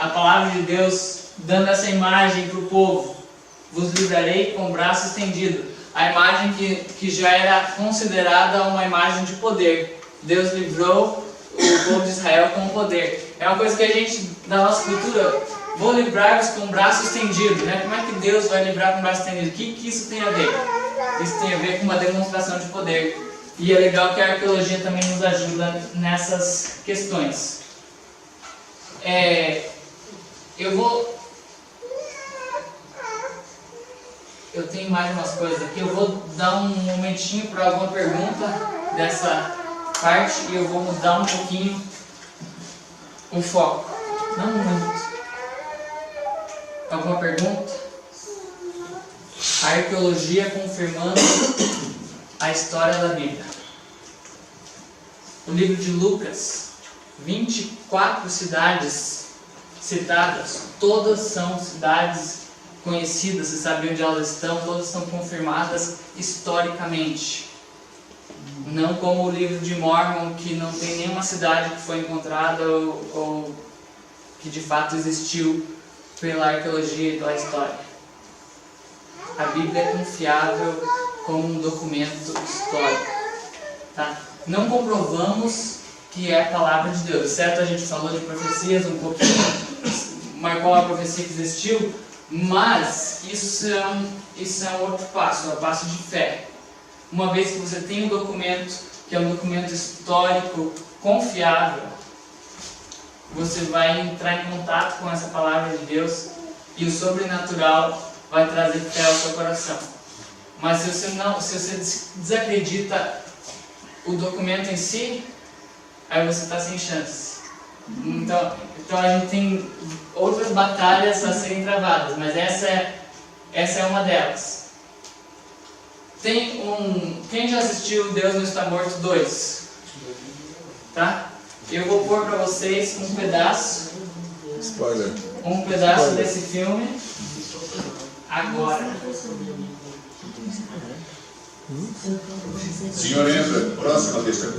a palavra de Deus dando essa imagem para o povo: vos livrarei com o braço estendido. A imagem que já era considerada uma imagem de poder. Deus livrou o povo de Israel com poder. É uma coisa que a gente, da nossa cultura, vou livrar-vos com o braço estendido, né? Como é que Deus vai livrar com o braço estendido? O que isso tem a ver? Isso tem a ver com uma demonstração de poder. E é legal que a arqueologia também nos ajuda nessas questões. Eu tenho mais umas coisas aqui. Eu vou dar um momentinho para alguma pergunta dessa parte e eu vou mudar um pouquinho o foco. Não muito. Alguma pergunta? A arqueologia confirmando a história da Bíblia. O livro de Lucas, 24 cidades citadas, todas são cidades conhecidas, você sabe onde elas estão, todas são confirmadas historicamente. Não como o livro de Mormon, que não tem nenhuma cidade que foi encontrada ou que de fato existiu pela arqueologia e pela história. A Bíblia é confiável como um documento histórico. Tá? Não comprovamos que é a palavra de Deus, certo? A gente falou de profecias um pouquinho, marcou a profecia que existiu, mas isso é um outro passo, é um passo de fé. Uma vez que você tem um documento, que é um documento histórico confiável, você vai entrar em contato com essa palavra de Deus e o sobrenatural vai trazer fé ao seu coração. Mas se você desacredita o documento em si, aí você está sem chance. Então a gente tem outras batalhas a serem travadas, mas essa é uma delas. Quem já assistiu Deus Não Está Morto 2? Tá? Eu vou pôr para vocês um pedaço. Spoiler. Um pedaço desse filme agora. Senhor Entra, próxima questão.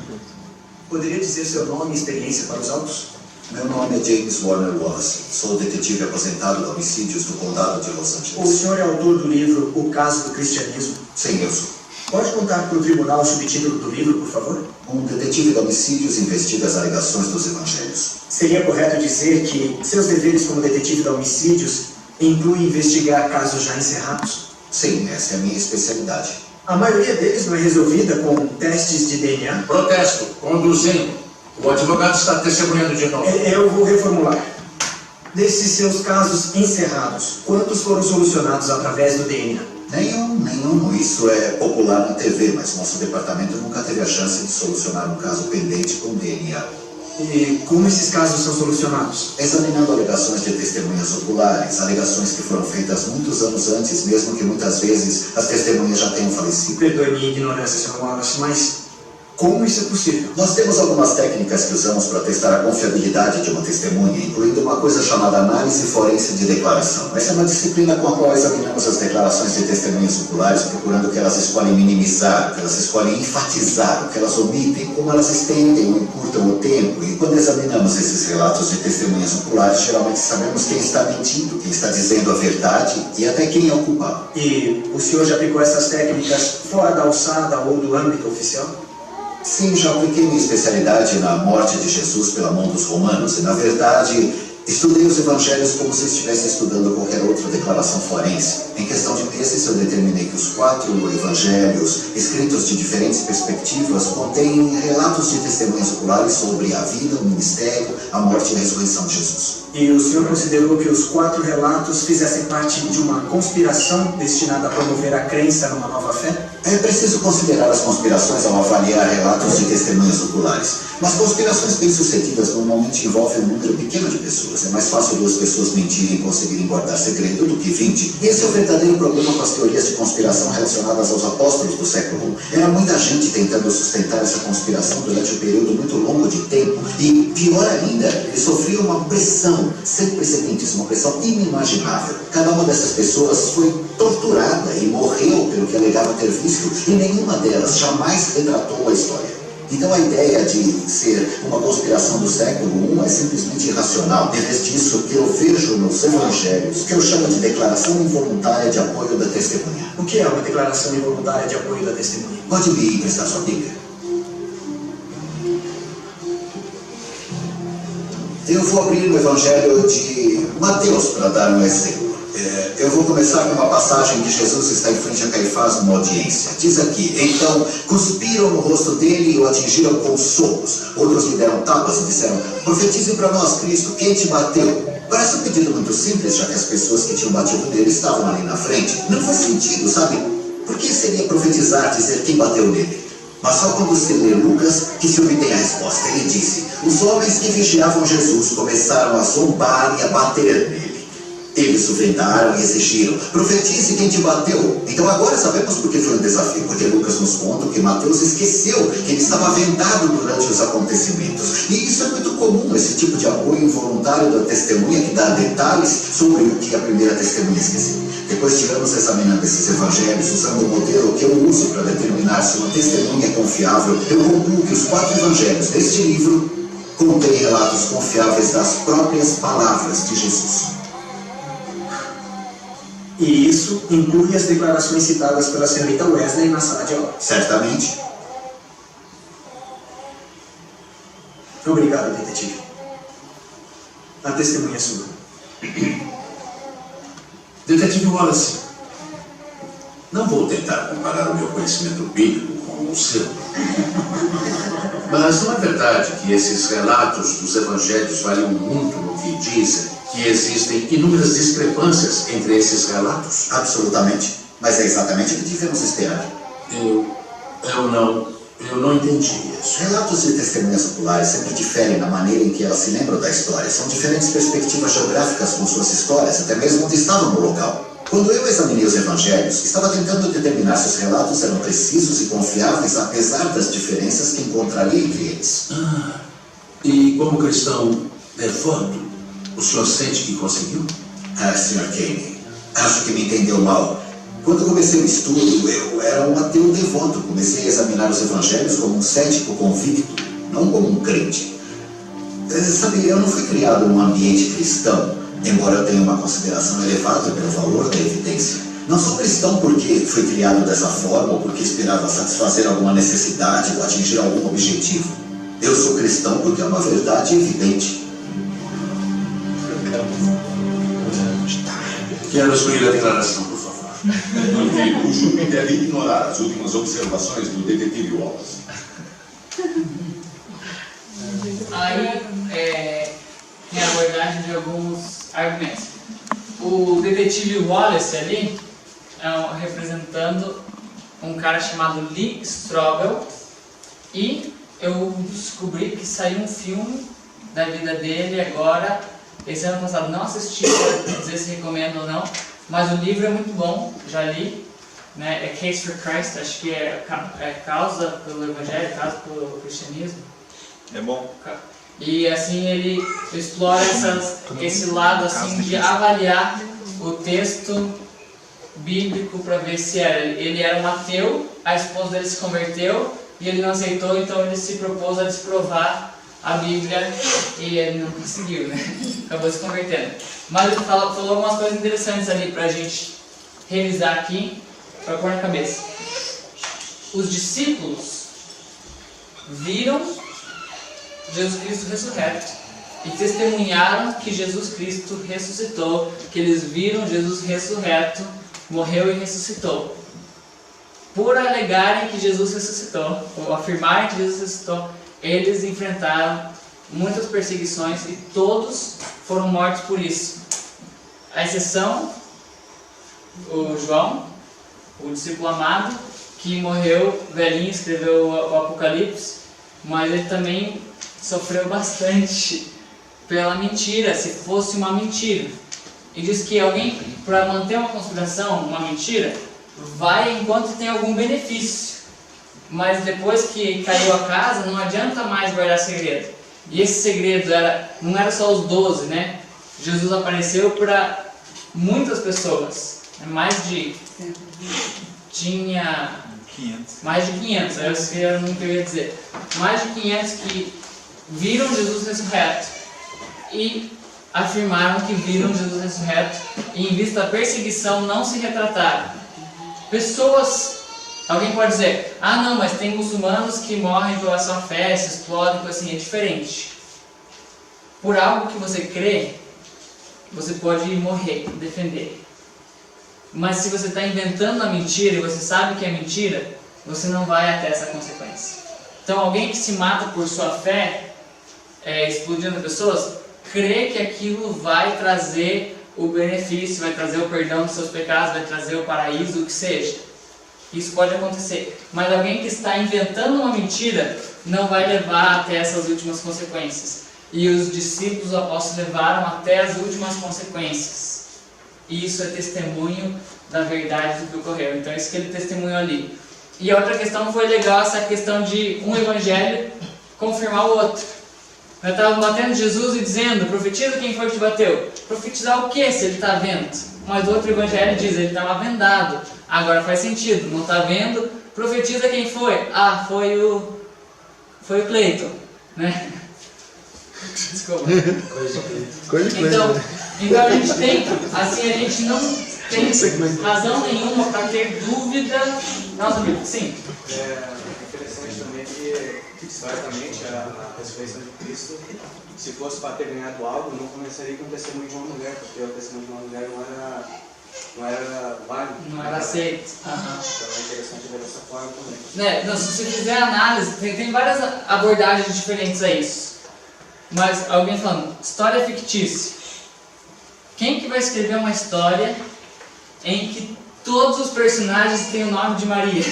Poderia dizer seu nome e experiência para os autos? Meu nome é James Warner Wallace. Sou detetive aposentado de homicídios do condado de Los O Angeles. senhor é autor do livro O Caso do Cristianismo? Sim, eu sou. Pode contar para o tribunal o subtítulo do livro, por favor? Um detetive de homicídios investiga as alegações dos evangelhos. Seria correto dizer que seus deveres como detetive de homicídios incluem investigar casos já encerrados? Sim, essa é a minha especialidade. A maioria deles não é resolvida com testes de DNA? Protesto, conduzindo. O advogado está testemunhando de novo. Eu vou reformular. Desses seus casos encerrados, quantos foram solucionados através do DNA? Nenhum. Isso é popular na TV, mas nosso departamento nunca teve a chance de solucionar um caso pendente com DNA. E como esses casos são solucionados? Examinando alegações de testemunhas oculares, alegações que foram feitas muitos anos antes, mesmo que muitas vezes as testemunhas já tenham falecido. Perdoe minha ignorância, Sr. Wallace, mas Como isso é possível? Nós temos algumas técnicas que usamos para testar a confiabilidade de uma testemunha, incluindo uma coisa chamada análise forense de declaração. Essa é uma disciplina com a qual examinamos as declarações de testemunhas oculares, procurando o que elas escolhem minimizar, o que elas escolhem enfatizar, o que elas omitem, como elas estendem ou encurtam o tempo. E quando examinamos esses relatos de testemunhas oculares, geralmente sabemos quem está mentindo, quem está dizendo a verdade e até quem é o culpado. E o senhor já aplicou essas técnicas fora da alçada ou do âmbito oficial? Sim, já apliquei minha especialidade na morte de Jesus pela mão dos romanos e, na verdade, estudei os evangelhos como se estivesse estudando qualquer outra declaração forense. Em questão de meses, eu determinei que os 4 evangelhos, escritos de diferentes perspectivas, contêm relatos de testemunhas oculares sobre a vida, o ministério, a morte e a ressurreição de Jesus. E o senhor considerou que os 4 relatos fizessem parte de uma conspiração destinada a promover a crença numa nova fé? É preciso considerar as conspirações ao avaliar relatos de testemunhas oculares. Mas conspirações bem-sucedidas normalmente envolvem um número pequeno de pessoas. É mais fácil 2 pessoas mentirem e conseguirem guardar segredo do que 20. E esse é o verdadeiro problema com as teorias de conspiração relacionadas aos apóstolos do século I. Era muita gente tentando sustentar essa conspiração durante um período muito longo de tempo. E, pior ainda, eles sofriam uma pressão sem precedentes, uma pressão inimaginável. Cada uma dessas pessoas foi torturada e morreu pelo que alegava ter visto, e nenhuma delas jamais retratou a história. Então a ideia de ser uma conspiração do século I é simplesmente irracional. Em vez disso, o que eu vejo nos evangelhos, que eu chamo de declaração involuntária de apoio da testemunha. O que é uma declaração involuntária de apoio da testemunha? Pode me emprestar sua Bíblia? Eu vou abrir o evangelho de Mateus para dar um exemplo. Eu vou começar com uma passagem que Jesus está em frente a Caifás numa audiência. Diz aqui: então cuspiram no rosto dele e o atingiram com socos. Outros lhe deram tapas e disseram: profetize para nós, Cristo, quem te bateu? Parece um pedido muito simples, já que as pessoas que tinham batido nele estavam ali na frente. Não faz sentido, sabe? Por que seria profetizar, dizer quem bateu nele? Mas só quando se lê Lucas que se obtém a resposta. Ele disse: os homens que vigiavam Jesus começaram a zombar e a bater nele. Eles o vendaram e exigiram: profetize quem te bateu. Então agora sabemos por que foi um desafio, porque Lucas nos conta que Mateus esqueceu que ele estava vendado durante os acontecimentos. E isso é muito comum, esse tipo de apoio involuntário da testemunha que dá detalhes sobre o que a primeira testemunha esqueceu. Depois tivemos examinando esses evangelhos, usando o modelo que eu uso para determinar se uma testemunha é confiável, eu concluo que os 4 evangelhos deste livro contêm relatos confiáveis das próprias palavras de Jesus. E isso inclui as declarações citadas pela senhorita Wesley na sala de aula. Certamente. Obrigado, detetive. A testemunha é sua. Detetive Wallace, não vou tentar comparar o meu conhecimento bíblico com o seu. Mas não é verdade que esses relatos dos evangelhos variam muito no que dizem? Que existem inúmeras discrepâncias entre esses relatos? Absolutamente. Mas é exatamente o que devemos esperar. Eu não entendi isso. Relatos de testemunhas oculares sempre diferem na maneira em que elas se lembram da história. São diferentes perspectivas geográficas com suas histórias, até mesmo onde estavam no local. Quando eu examinei os evangelhos, estava tentando determinar se os relatos eram precisos e confiáveis, apesar das diferenças que encontraria entre eles. E como cristão devoto, o senhor sente que conseguiu? Sr. Kane, acho que me entendeu mal. Quando comecei o estudo, eu era um ateu devoto. Comecei a examinar os evangelhos como um cético convicto, não como um crente. Sabe, eu não fui criado num ambiente cristão, embora eu tenha uma consideração elevada pelo valor da evidência. Não sou cristão porque fui criado dessa forma ou porque esperava satisfazer alguma necessidade ou atingir algum objetivo. Eu sou cristão porque é uma verdade evidente. Quero excluir a declaração, por favor. O júri deve ignorar as últimas observações do detetive Wallace. Aí tem a abordagem de alguns argumentos. O detetive Wallace ali representando um cara chamado Lee Strobel, e eu descobri que saiu um filme da vida dele agora, esse ano passado. Não assisti, para dizer se recomendo ou não, mas o livro é muito bom, já li, né? É Case for Christ, acho que é causa pelo Evangelho, causa pelo cristianismo. É bom. E assim ele explora esse lado assim de avaliar o texto bíblico para ver se ele era um ateu, a esposa dele se converteu e ele não aceitou, então ele se propôs a desprovar a Bíblia e ele não conseguiu, né? Acabou se convertendo. Mas ele falou algumas coisas interessantes ali para a gente revisar aqui, para pôr na cabeça. Os discípulos viram Jesus Cristo ressurreto e testemunharam que Jesus Cristo ressuscitou, que eles viram Jesus ressurreto, morreu e ressuscitou. Por alegarem que Jesus ressuscitou, ou afirmarem que Jesus ressuscitou, eles enfrentaram muitas perseguições e todos foram mortos por isso. A exceção, o João, o discípulo amado, que morreu velhinho, escreveu o Apocalipse, mas ele também sofreu bastante pela mentira, se fosse uma mentira. E diz que alguém, para manter uma conspiração, uma mentira, vai enquanto tem algum benefício. Mas depois que caiu a casa, não adianta mais guardar segredo. E esse segredo não era só os 12, né? Jesus apareceu para muitas pessoas. Tinha 500. mais de 500, é isso que eu nunca ia dizer. Mais de 500 que viram Jesus ressurreto e afirmaram que viram Jesus ressurreto e em vista da perseguição não se retrataram. Pessoas, alguém pode dizer, não, mas tem muçulmanos que morrem pela sua fé, se explodem, coisa assim, é diferente. Por algo que você crê, você pode morrer, defender. Mas se você está inventando a mentira e você sabe que é mentira, você não vai até essa consequência. Então alguém que se mata por sua fé, explodindo pessoas, crê que aquilo vai trazer o benefício, vai trazer o perdão dos seus pecados, vai trazer o paraíso, o que seja. Isso pode acontecer. Mas alguém que está inventando uma mentira não vai levar até essas últimas consequências. E os discípulos do apóstolo levaram até as últimas consequências. E isso é testemunho da verdade do que ocorreu. Então isso que ele testemunhou ali. E a outra questão foi legal, essa questão de um evangelho confirmar o outro. Nós estávamos batendo Jesus e dizendo, profetiza quem foi que te bateu. Profetizar o que se ele está vendo? Mas o outro evangelho diz, ele estava vendado. Agora faz sentido, não está vendo? Profetiza quem foi. Foi o Cleiton, né? Desculpa. Coisa de Então a gente tem, assim, a gente não tem razão nenhuma para ter dúvida. Nossa, amigo, sim. É interessante também que, historicamente, a ressurreição de Cristo, se fosse para ter ganhado algo, não começaria com o testemunho de uma mulher, porque o testemunho de uma mulher não era válido. Não era aceito. Então é interessante ver dessa forma também. Não, se você fizer análise, tem várias abordagens diferentes a isso. Mas alguém falando, história fictícia. Quem que vai escrever uma história em que todos os personagens têm o nome de Maria?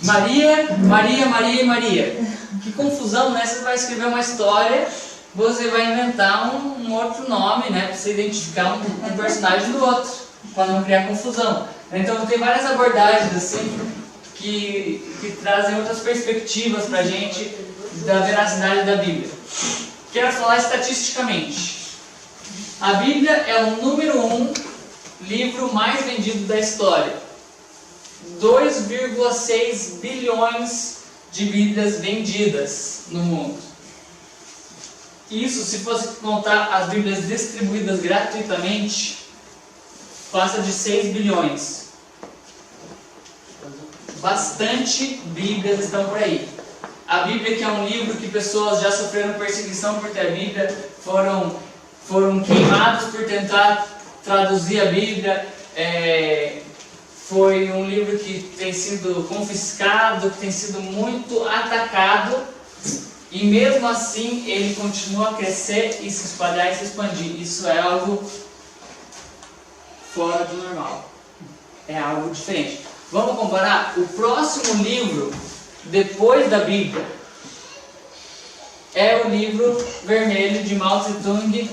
Maria, Maria, Maria e Maria. Que confusão, né? Você vai escrever uma história, você vai inventar um outro nome, né? Para você identificar um personagem do outro, para não criar confusão. Então tem várias abordagens assim que trazem outras perspectivas para a gente da veracidade da Bíblia. Quero falar estatisticamente. A Bíblia é o número 1 livro mais vendido da história. 2,6 bilhões de Bíblias vendidas no mundo. Isso, se fosse contar as Bíblias distribuídas gratuitamente, passa de 6 bilhões. Bastante Bíblias estão por aí. A Bíblia, que é um livro que pessoas já sofreram perseguição por ter a Bíblia, foram queimados por tentar traduzir a Bíblia, foi um livro que tem sido confiscado, que tem sido muito atacado, e mesmo assim ele continua a crescer e se espalhar e se expandir. Isso é algo fora do normal, é algo diferente. Vamos comparar o próximo livro depois da Bíblia. É o livro vermelho de Mao Tse-tung,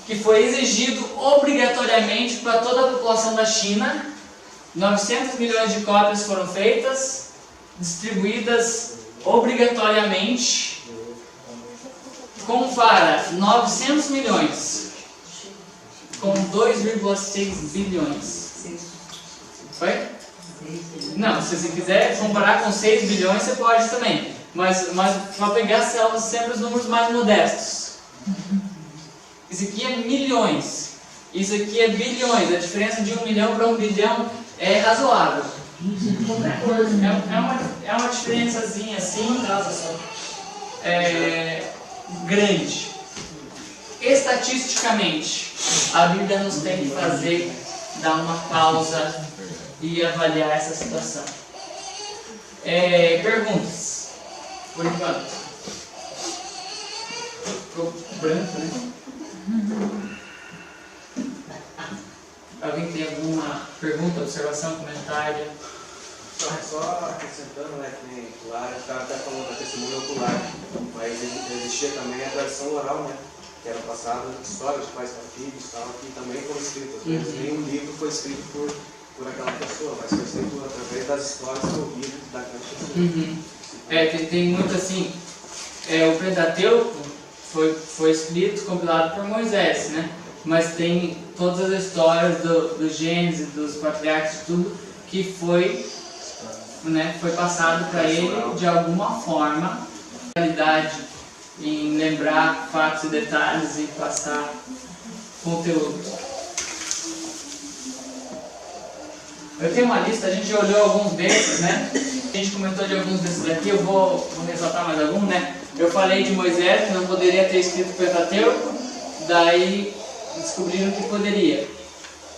que foi exigido obrigatoriamente para toda a população da China 900 milhões de cópias foram feitas, distribuídas obrigatoriamente. Compara 900 milhões com 2,6 bilhões. Foi? Não, se você quiser comparar com 6 bilhões, você pode também. Mas para pegar sempre os números mais modestos. Isso aqui é milhões. Isso aqui é bilhões. A diferença de 1 milhão para 1 bilhão é razoável. É uma diferençazinha assim, grande. Estatisticamente, a Bíblia nos tem que dar uma pausa e avaliar essa situação. Perguntas, por enquanto. Ficou branco, né? Alguém tem alguma pergunta, observação, comentário? Só acrescentando, né, que nem lá, o cara até falou da testemunha ocular, mas existia também a tradição oral, né, que era passada histórias de pais para filhos e tal, que também foram escritas. Nenhum livro foi escrito por aquela pessoa, mas foi escrito através das histórias ouvidas daquela pessoa. Tem muito assim, o Pentateuco foi escrito, compilado por Moisés, né? Mas tem todas as histórias do Gênesis, dos patriarcas, tudo que foi passado para ele de alguma forma, realidade, em lembrar fatos e detalhes e passar conteúdo. Eu tenho uma lista, a gente já olhou alguns desses, né? A gente comentou de alguns desses daqui, eu vou ressaltar mais algum, né? Eu falei de Moisés, que não poderia ter escrito o Pentateuco, daí descobriram que poderia.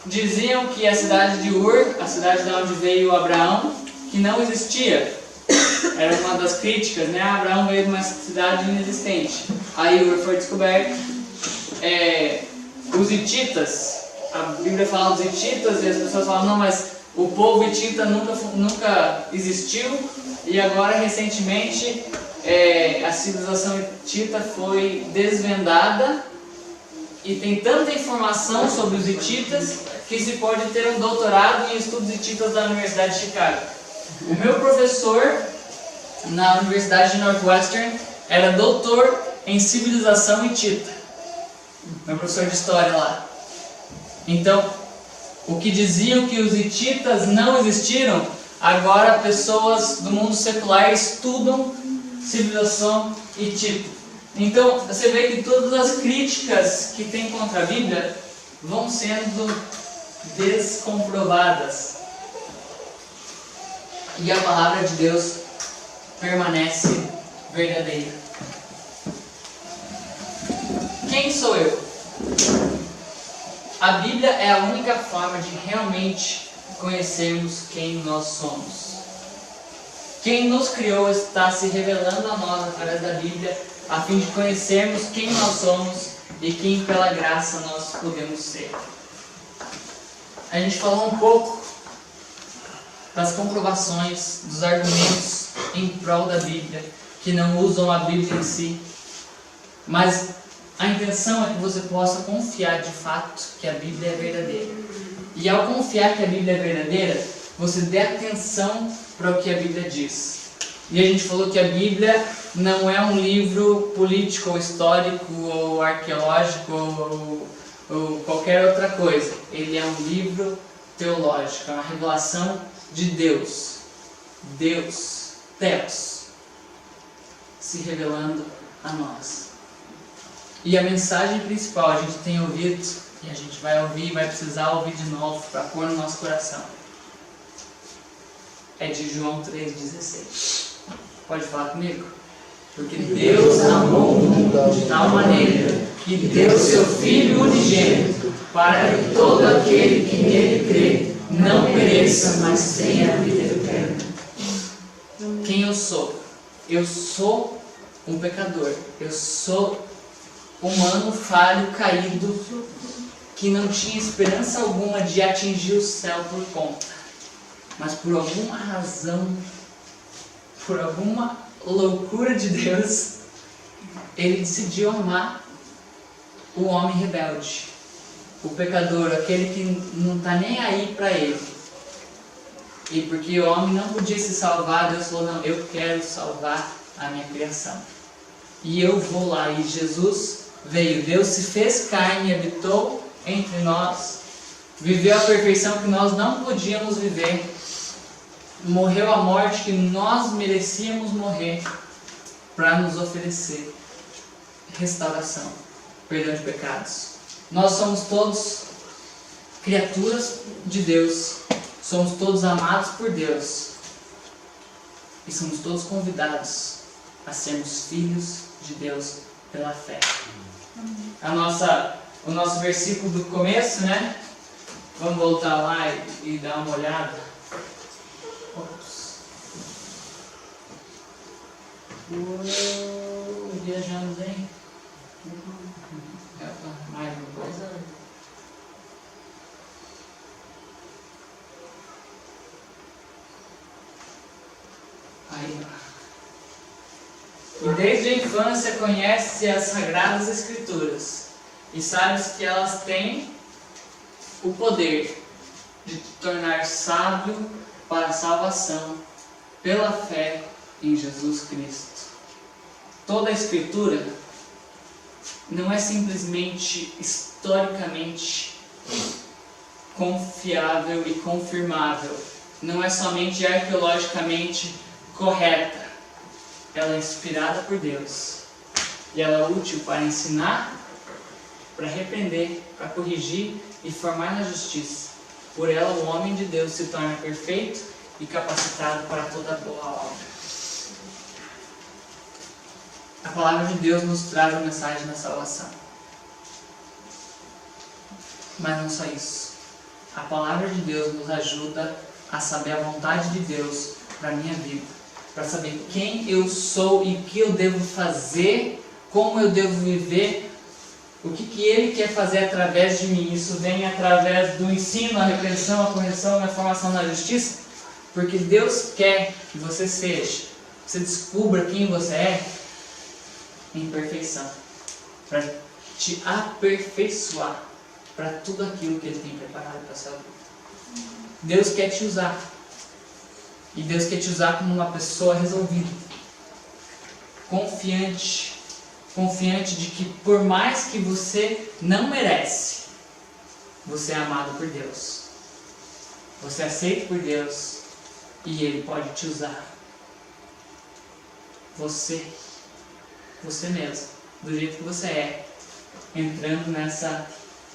Diziam que a cidade de Ur, a cidade de onde veio Abraão, que não existia. Era uma das críticas, né? Abraão veio de uma cidade inexistente. Aí Ur foi descoberto. Os hititas, a Bíblia fala dos hititas e as pessoas falam, não, mas o povo hitita nunca existiu e agora recentemente a civilização hitita foi desvendada e tem tanta informação sobre os hititas que se pode ter um doutorado em estudos hititas da Universidade de Chicago. O meu professor na Universidade de Northwestern era doutor em civilização hitita. Meu professor de história lá. Então, o que diziam que os hititas não existiram, agora pessoas do mundo secular estudam civilização hitita. Então, você vê que todas as críticas que tem contra a Bíblia vão sendo descomprovadas. E a palavra de Deus permanece verdadeira. Quem sou eu? A Bíblia é a única forma de realmente conhecermos quem nós somos. Quem nos criou está se revelando a nós através da Bíblia, a fim de conhecermos quem nós somos e quem pela graça nós podemos ser. A gente falou um pouco das comprovações, dos argumentos em prol da Bíblia, que não usam a Bíblia em si, mas a intenção é que você possa confiar de fato que a Bíblia é verdadeira. E ao confiar que a Bíblia é verdadeira, você dê atenção para o que a Bíblia diz. E a gente falou que a Bíblia não é um livro político, ou histórico, ou arqueológico, ou qualquer outra coisa. Ele é um livro teológico, é uma revelação de Deus. Deus, Theos, se revelando a nós. E a mensagem principal, a gente tem ouvido, e a gente vai ouvir, vai precisar ouvir de novo para pôr no nosso coração. É de João 3,16. Pode falar comigo? Porque Deus amou o mundo de tal maneira que deu seu Filho unigênito para que todo aquele que nele crê não pereça, mas tenha a vida eterna. Quem eu sou? Eu sou um pecador. Eu sou humano, falho, caído, que não tinha esperança alguma de atingir o céu por conta. Mas por alguma razão, por alguma loucura de Deus, Ele decidiu amar o homem rebelde, o pecador, aquele que não está nem aí para Ele. E porque o homem não podia se salvar, Deus falou, não, eu quero salvar a minha criação. E eu vou lá. E Jesus veio, Deus se fez carne e habitou entre nós. Viveu a perfeição que nós não podíamos viver. Morreu a morte que nós merecíamos morrer para nos oferecer restauração, perdão de pecados. Nós somos todos criaturas de Deus. Somos todos amados por Deus. E somos todos convidados a sermos filhos de Deus pela fé. O nosso versículo do começo, né? Vamos voltar lá e dar uma olhada. Ops. Viajamos, hein? Mais uma coisa. Aí, e desde a infância conhece as Sagradas Escrituras e sabes que elas têm o poder de te tornar sábio para a salvação pela fé em Jesus Cristo. Toda a Escritura não é simplesmente historicamente confiável e confirmável, não é somente arqueologicamente correta. Ela é inspirada por Deus e ela é útil para ensinar, para repreender, para corrigir e formar na justiça. Por ela o homem de Deus se torna perfeito e capacitado para toda boa obra. A palavra de Deus nos traz a mensagem da salvação. Mas não só isso. A palavra de Deus nos ajuda a saber a vontade de Deus para a minha vida. Para saber quem eu sou e o que eu devo fazer, como eu devo viver, o que Ele quer fazer através de mim. Isso vem através do ensino, a repreensão, a correção e a formação na justiça. Porque Deus quer que você você descubra quem você é em perfeição. Para te aperfeiçoar para tudo aquilo que Ele tem preparado para a sua vida. Deus quer te usar. E Deus quer te usar como uma pessoa resolvida, confiante de que por mais que você não merece, você é amado por Deus. Você é aceito por Deus e Ele pode te usar. Você mesmo, do jeito que você é, entrando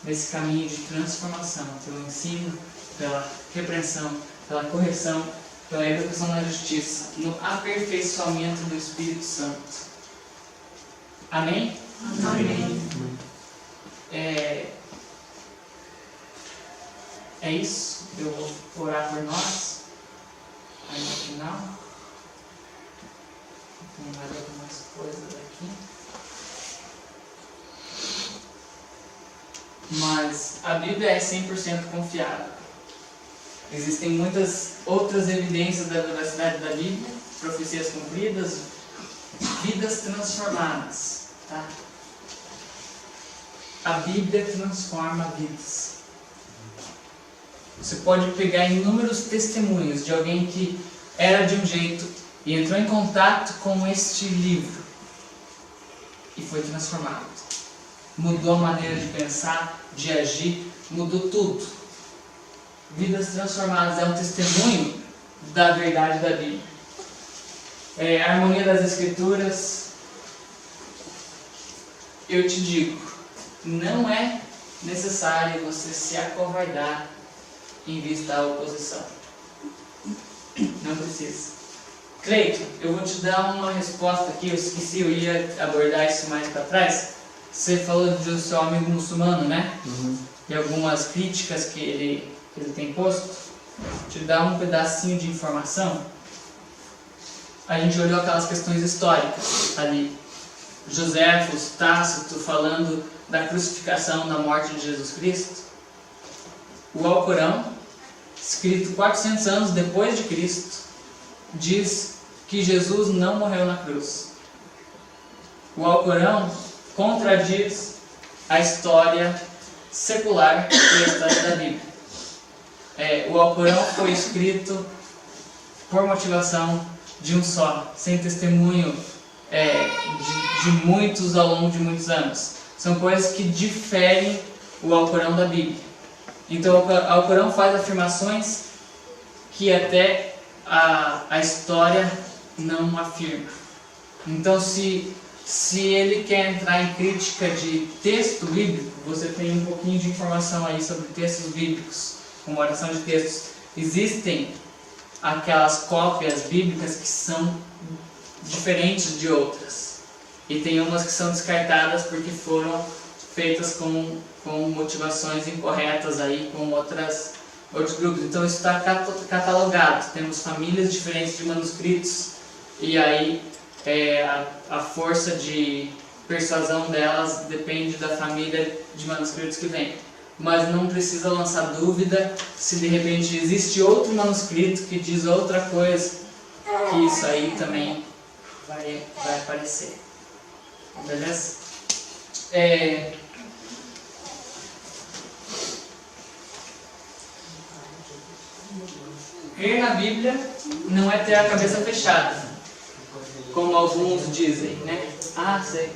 nesse caminho de transformação, pelo ensino, pela repreensão, pela correção, pela educação na justiça, no aperfeiçoamento do Espírito Santo. Amém? Amém. É isso. Eu vou orar por nós. Aí no final. Tem mais algumas coisas aqui. Mas a Bíblia é 100% confiável. Existem muitas outras evidências da veracidade da Bíblia, profecias cumpridas, vidas transformadas. Tá? A Bíblia transforma vidas. Você pode pegar inúmeros testemunhos de alguém que era de um jeito e entrou em contato com este livro e foi transformado. Mudou a maneira de pensar, de agir, mudou tudo. Vidas transformadas é um testemunho da verdade da Bíblia. A harmonia das Escrituras, eu te digo, não é necessário você se acovardar em vista à oposição. Não precisa. Cleiton, eu vou te dar uma resposta aqui, eu esqueci, eu ia abordar isso mais para trás. Você falou do seu amigo muçulmano, né? E algumas críticas que ele tem posto. Te dar um pedacinho de informação. A gente olhou aquelas questões históricas ali. Joséfo, Tácito falando da crucificação, da morte de Jesus Cristo. O Alcorão, escrito 400 anos depois de Cristo, diz que Jesus não morreu na cruz. O Alcorão contradiz a história secular e a história da Bíblia. O Alcorão foi escrito por motivação de um só, sem testemunho de muitos ao longo de muitos anos. São coisas que diferem o Alcorão da Bíblia. Então o Alcorão faz afirmações que até a história não afirma. Então se ele quer entrar em crítica de texto bíblico, você tem um pouquinho de informação aí sobre textos bíblicos, como oração de textos. Existem aquelas cópias bíblicas que são diferentes de outras. E tem umas que são descartadas porque foram feitas com motivações incorretas aí, com outros grupos. Então isso está catalogado. Temos famílias diferentes de manuscritos e aí a força de persuasão delas depende da família de manuscritos que vem. Mas não precisa lançar dúvida se de repente existe outro manuscrito que diz outra coisa, que isso aí também vai aparecer. Beleza? Crer na Bíblia não é ter a cabeça fechada, como alguns dizem, né? Você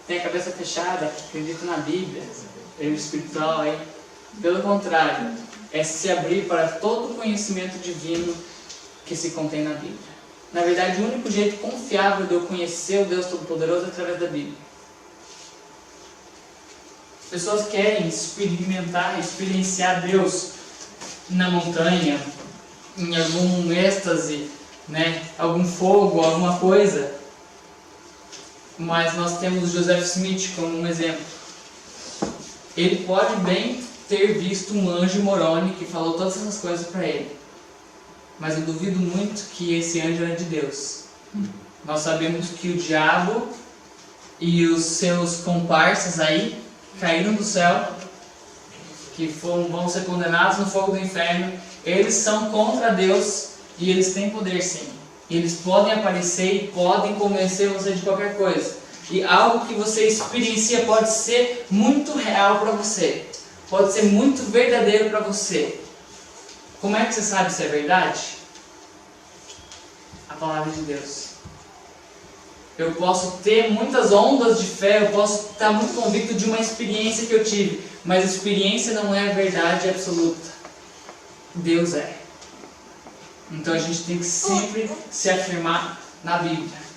tem a cabeça fechada, acredita na Bíblia, livro espiritual aí. Pelo contrário, é se abrir para todo o conhecimento divino que se contém na Bíblia. Na verdade, o único jeito confiável de eu conhecer o Deus Todo-Poderoso é através da Bíblia. As pessoas querem experienciar Deus na montanha, em algum êxtase, né? Algum fogo, alguma coisa. Mas nós temos Joseph Smith como um exemplo. Ele pode bem ter visto um anjo Moroni que falou todas essas coisas para ele. Mas eu duvido muito que esse anjo era de Deus. Nós sabemos que o diabo e os seus comparsas aí caíram do céu, que vão ser condenados no fogo do inferno. Eles são contra Deus e eles têm poder sim. Eles podem aparecer e podem convencer você de qualquer coisa. E algo que você experiencia pode ser muito real para você. Pode ser muito verdadeiro para você. Como é que você sabe se é verdade? A palavra de Deus. Eu posso ter muitas ondas de fé, eu posso estar muito convicto de uma experiência que eu tive, mas a experiência não é a verdade absoluta. Deus é. Então a gente tem que sempre se afirmar na Bíblia.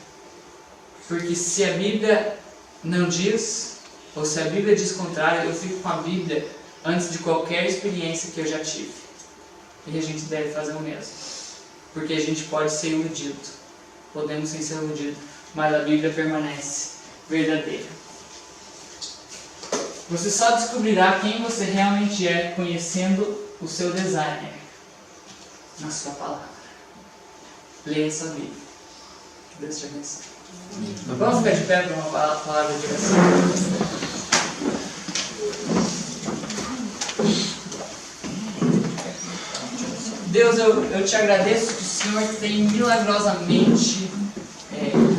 Porque se a Bíblia não diz, ou se a Bíblia diz contrário, eu fico com a Bíblia antes de qualquer experiência que eu já tive. E a gente deve fazer o mesmo. Porque a gente pode ser iludido. Podemos sim ser iludidos. Mas a Bíblia permanece verdadeira. Você só descobrirá quem você realmente é conhecendo o seu designer na sua palavra. Leia sua Bíblia. Que Deus te abençoe. Vamos ficar de pé para uma palavra de oração. Deus, eu te agradeço que o Senhor tem milagrosamente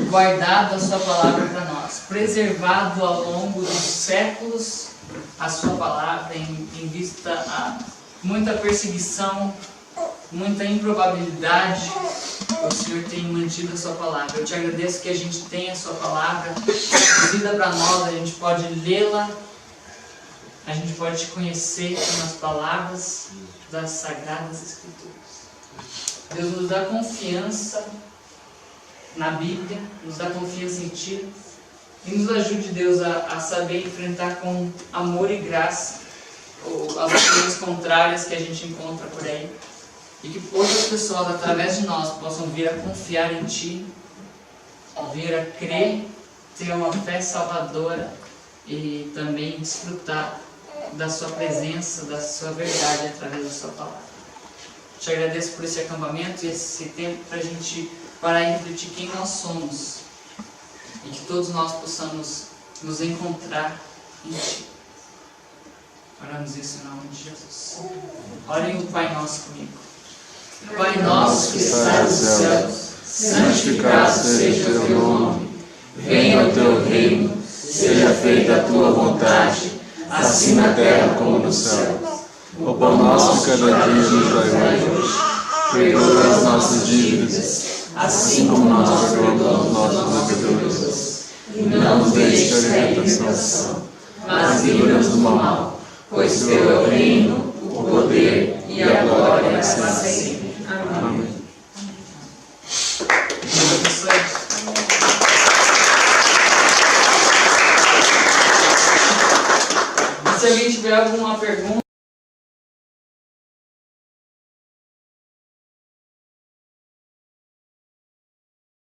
guardado a sua palavra para nós, preservado ao longo dos séculos a sua palavra em vista a muita perseguição, muita improbabilidade. O Senhor tem mantido a sua palavra. Eu te agradeço que a gente tem a sua palavra vida para nós, a gente pode lê-la, a gente pode te conhecer nas palavras das Sagradas Escrituras. Deus, nos dá confiança na Bíblia, nos dá confiança em Ti e nos ajude, Deus, a saber enfrentar com amor e graça as opiniões contrárias que a gente encontra por aí e que outras pessoas, através de nós, possam vir a confiar em Ti, vir a crer, ter uma fé salvadora e também desfrutar da Sua presença, da Sua verdade através da Sua palavra. Te agradeço por esse acampamento e esse tempo para a gente parar e refletir quem nós somos e que todos nós possamos nos encontrar em Ti. Oramos isso em nome de Jesus. Orem o Pai Nosso comigo. Pai nosso que estás nos céus, santificado seja o Teu nome. Venha o Teu reino, seja feita a Tua vontade, assim na terra como no céu. O pão nosso de cada dia nos dai hoje. perdoa as nossas dívidas, assim como nós perdoamos nossos devedores. E não nos deixes cair em tentação, mas livra-nos do mal, pois teu é o reino, o poder e a glória para sempre. Amém. Se alguém tiver alguma pergunta,